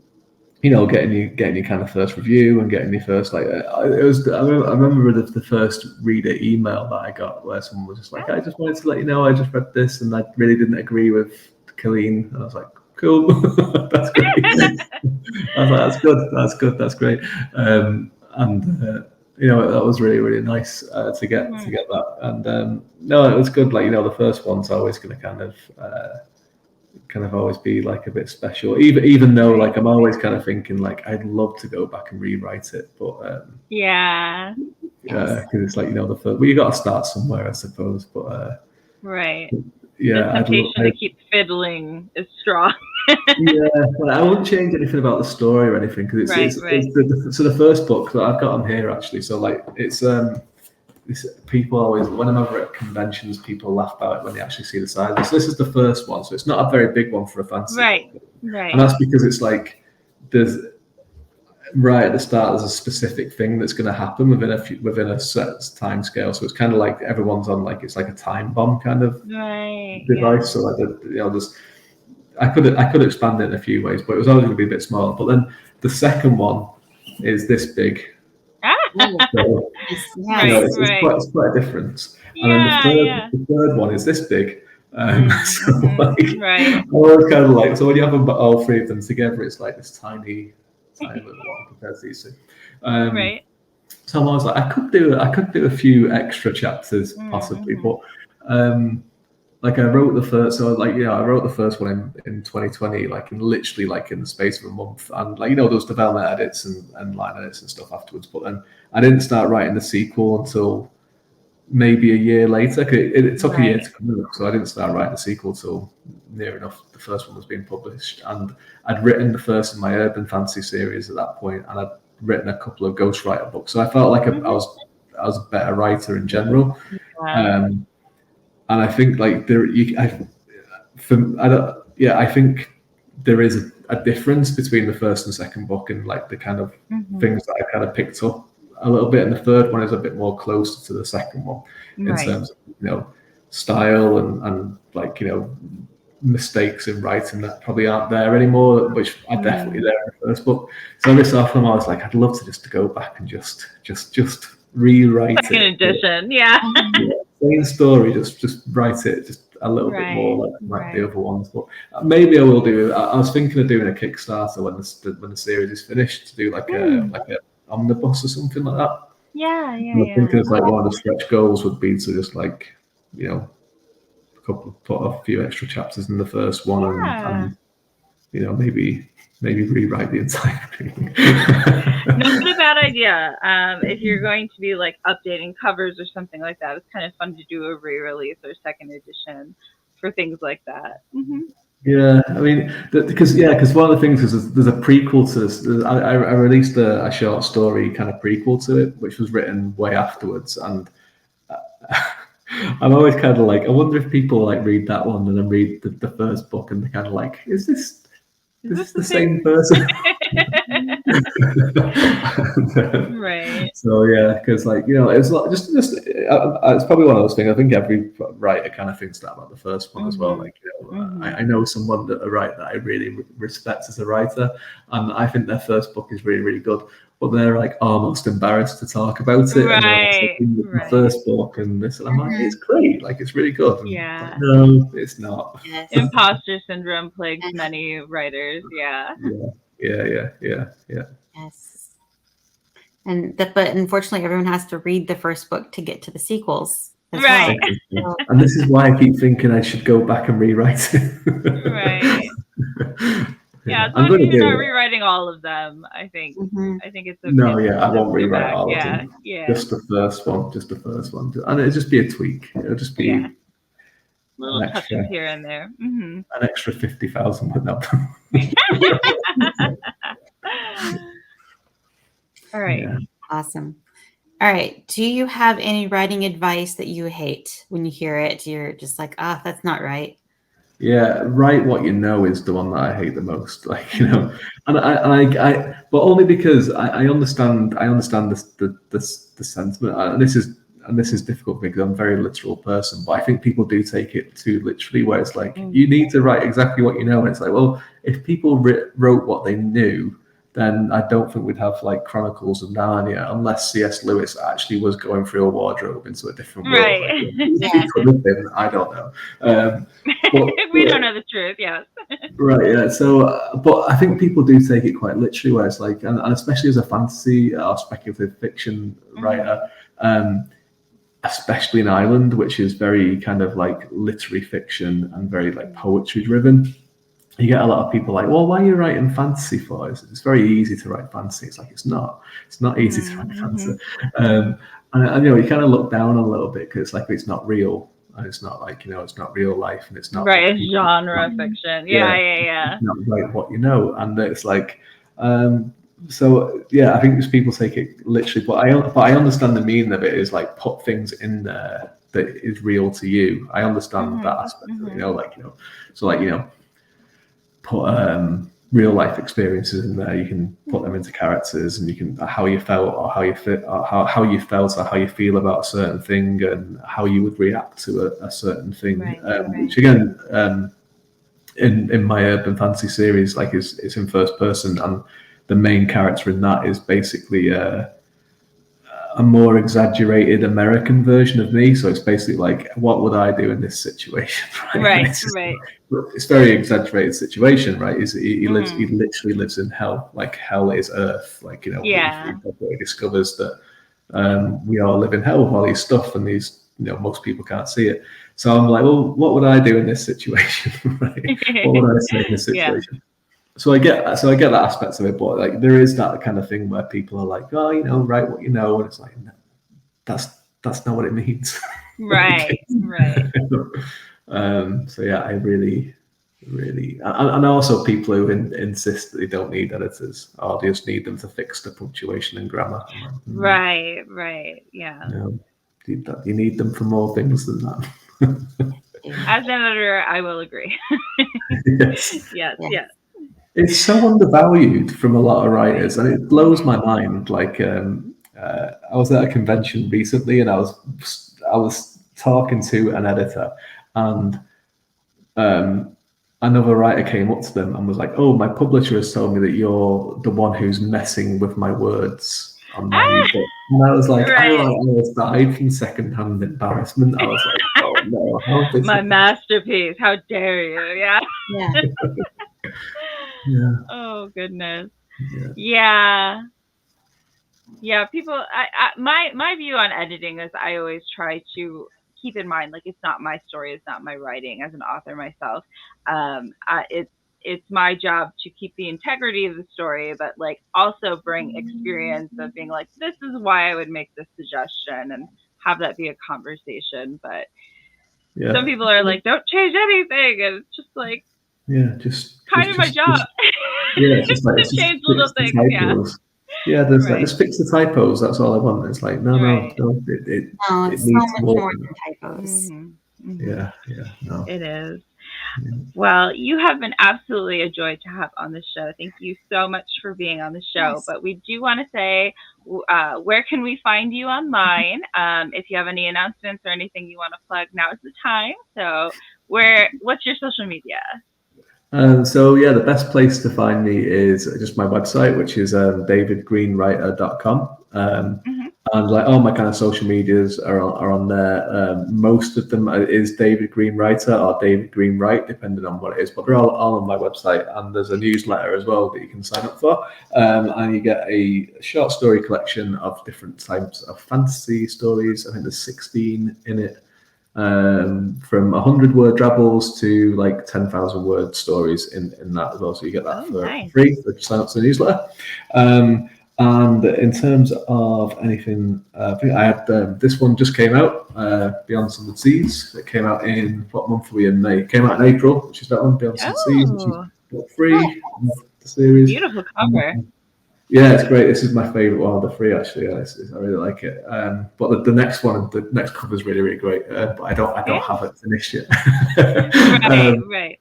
you know, getting your kind of first review and getting your first, like, I remember the first reader email that I got where someone was just like, I just wanted to let you know I just read this and I really didn't agree with Colleen, and I was like, cool. That's great. I was like, that's great. And you know, that was really, really nice to get that. And no, it was good. Like, you know, the first one's always going to kind of always be like a bit special, even though like I'm always kind of thinking like I'd love to go back and rewrite it, but because it's like, you know, the first, well, you got to start somewhere, I suppose, but right. Yeah, the temptation to keep fiddling is strong. Yeah, but I wouldn't change anything about the story or anything, because it's so the first book that I've got on here actually. So like it's people always, when I'm over at conventions, people laugh about it when they actually see the size. So this is the first one, so it's not a very big one for a fantasy book. Right. And that's because it's like there's right at the start there's a specific thing that's going to happen within a set time scale. So it's kind of like everyone's on, like, it's like a time bomb kind of device. Yeah. So like you know, there's I could expand it in a few ways, but it was always going to be a bit smaller. But then the second one is this big. So, it's quite a difference. And then the third one is this big. I was kind of like, so when you have all three of them together, it's like this tiny little one compared to these two. So I was like, I could do a few extra chapters possibly, but like I wrote the first, so like, I wrote the first one in 2020, like in literally like in the space of a month, and like, you know, those development edits and line edits and stuff afterwards. But then I didn't start writing the sequel until maybe a year later. It took a year to come out, so I didn't start writing the sequel till near enough the first one was being published. And I'd written the first of my urban fantasy series at that point, and I'd written a couple of ghostwriter books, so I felt like I was a better writer in general. And I think like I think there is a difference between the first and second book, and like the kind of things that I kind of picked up a little bit, and the third one is a bit more closer to the second one in terms of, you know, style and like, you know, mistakes in writing that probably aren't there anymore, which are definitely there in the first book. So every so often I was like, I'd love to just go back and just rewrite second edition, same story, just write it just a little bit more like the other ones. But maybe I will do. I was thinking of doing a Kickstarter when the series is finished, to do like a omnibus or something like that. Yeah. I'm thinking of like one of the stretch goals would be to just like you know, put a few extra chapters in the first one, and you know, maybe rewrite the entire thing. Not a bad idea. If you're going to be like updating covers or something like that, it's kind of fun to do a re-release or second edition for things like that. Mm-hmm. Yeah, I mean, because one of the things is there's a prequel to this. I released a short story kind of prequel to it, which was written way afterwards, and I'm always kind of like, I wonder if people like read that one and then read the first book and they're kind of like, is this the same person? Right. So yeah, because like, you know, it's like just it's probably one of those things. I think every writer kind of thinks that about the first one as well. Like, you know, I know someone that I really respect as a writer, and I think their first book is really, really good, but they're like almost embarrassed to talk about it. Right. And they're like, the first book, and this, and I'm like, it's great, like it's really good. And Yeah. like, no, it's not. Yes. Imposter syndrome plagues many writers. Yeah. Yeah. Yes. But unfortunately, everyone has to read the first book to get to the sequels. Right. Well. And this is why I keep thinking I should go back and rewrite it. Right. Yeah, as I'm long going as to you're do not it. rewriting all of them, I think. Mhm. I think it's okay. No, yeah, I to won't go rewrite back. all of Yeah. them. Yeah. Just the first one, and it'll just be a tweak. It'll just be Little an touches extra, here and there. Mm-hmm. an extra 50,000, but no. All right. Yeah. Awesome. All right. Do you have any writing advice that you hate when you hear it? You're just like, that's not right. Yeah, write what you know is the one that I hate the most. Like, you know, and I but only because I understand the sentiment. And this is difficult because I'm a very literal person. But I think people do take it too literally, where it's like you need to write exactly what you know. And it's like, well, if people wrote what they knew, then I don't think we'd have like Chronicles of Narnia unless C.S. Lewis actually was going through a wardrobe into a different world. Right. Like, he could have been, I don't know. We don't know the truth, yes. Right, yeah. So, but I think people do take it quite literally, where it's like, and especially as a fantasy or speculative fiction writer, especially in Ireland, which is very kind of like literary fiction and very like poetry driven. You get a lot of people like, well, why are you writing fantasy for? It's very easy to write fantasy. It's like, it's not easy to write fantasy. And you know, you kind of look down a little bit because it's like, it's not real. And it's not like, you know, it's not real life, and it's not right. It's genre fiction. Yeah. It's not like what you know. And it's like, so yeah, I think people take it literally, but I understand the meaning of it is like put things in there that is real to you. I understand that aspect of it, you know, like, you know, so like, you know, put real life experiences in there. You can put them into characters, and you can how you felt or how you fit or how you felt or how you feel about a certain thing and how you would react to a certain thing. Which again, in my urban fantasy series, like it's in first person, and the main character in that is basically a more exaggerated American version of me. So it's basically like, what would I do in this situation? Right. It's very exaggerated situation, right? He literally lives in hell. Like hell is Earth. Like, you know, he discovers that we all live in hell with all these stuff, and these, you know, most people can't see it. So I'm like, well, what would I do in this situation? Right? What would I say in this situation? So I get that aspect of it, but like there is that kind of thing where people are like, oh, you know, write what you know, and it's like, no, that's not what it means. Right. So yeah, I really, and also people who insist that they don't need editors or they just need them to fix the punctuation and grammar. Right. Yeah. No, you need them for more things than that. As an editor, I will agree. Yes. It's so undervalued from a lot of writers, and it blows my mind. Like, I was at a convention recently, and I was talking to an editor, and another writer came up to them and was like, "Oh, my publisher has told me that you're the one who's messing with my words on my new book." And I was like, I almost died from secondhand embarrassment. I was like, "Oh no, my masterpiece! How dare you!" Yeah. Oh goodness. Yeah. People. My view on editing is I always try to keep in mind, like, it's not my story, it's not my writing as an author myself. It's my job to keep the integrity of the story, but like also bring experience of being like, this is why I would make this suggestion, and have that be a conversation. But some people are like, don't change anything, and it's just like, just kind of my job. It's just like, to change little things. There's like, just fix the typos. That's all I want. It's like, no, it it's needs so much more than typos. Yeah, no. It is. Well, you have been absolutely a joy to have on the show. Thank you so much for being on the show. Yes. But we do want to say, where can we find you online? If you have any announcements or anything you want to plug, now is the time. So what's your social media? The best place to find me is just my website, which is davidgreenwriter.com. And like all my kind of social medias are on there. Most of them is David Green Writer or David Green Write, depending on what it is. But they're all on my website, and there's a newsletter as well that you can sign up for. And you get a short story collection of different types of fantasy stories. I think there's 16 in it, from 100-word drabbles to like 10,000-word stories in that as well. So you get that for free. So just sign up to the newsletter. And in terms of anything, I had this one just came out, Beyond Sun and Seas. It came out in, what month are we in? May. It came out in April, which is that one, Beyond Sun and Seas, which is free. The series. Beautiful cover. It's great. This is my favorite one of the three, actually. I really like it. But the next one, the next cover is really, really great. But I don't have it finished yet. Right.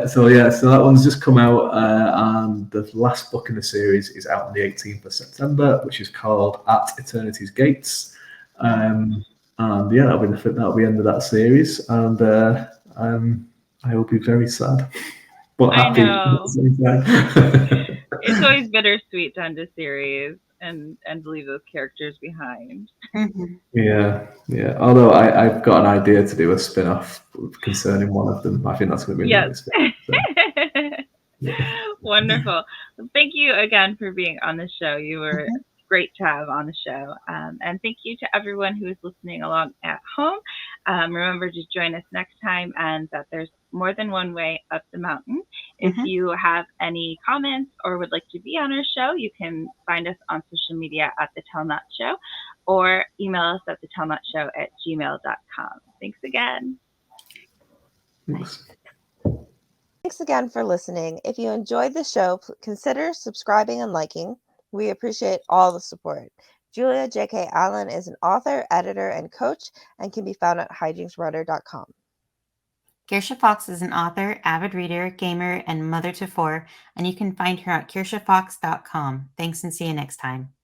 So that one's just come out, and the last book in the series is out on the 18th of September, which is called At Eternity's Gates. That'll be the end of that series, and I will be very sad, but happy. I know. It's always bittersweet to end a series and leave those characters behind. Yeah. Although I've got an idea to do a spin-off concerning one of them. I think that's going to be nice. Wonderful. Well, thank you again for being on the show. You were great to have on the show. And thank you to everyone who is listening along at home. Remember to join us next time, and that there's more than one way up the mountain. If you have any comments or would like to be on our show, you can find us on social media at The Tell Not Show, or email us at thetellnotshow@gmail.com. Thanks again. Thanks again for listening. If you enjoyed the show, consider subscribing and liking. We appreciate all the support. Julia J.K. Allen is an author, editor, and coach, and can be found at hijinksrudder.com. Kirsha Fox is an author, avid reader, gamer, and mother to four, and you can find her at kirshafox.com. Thanks, and see you next time.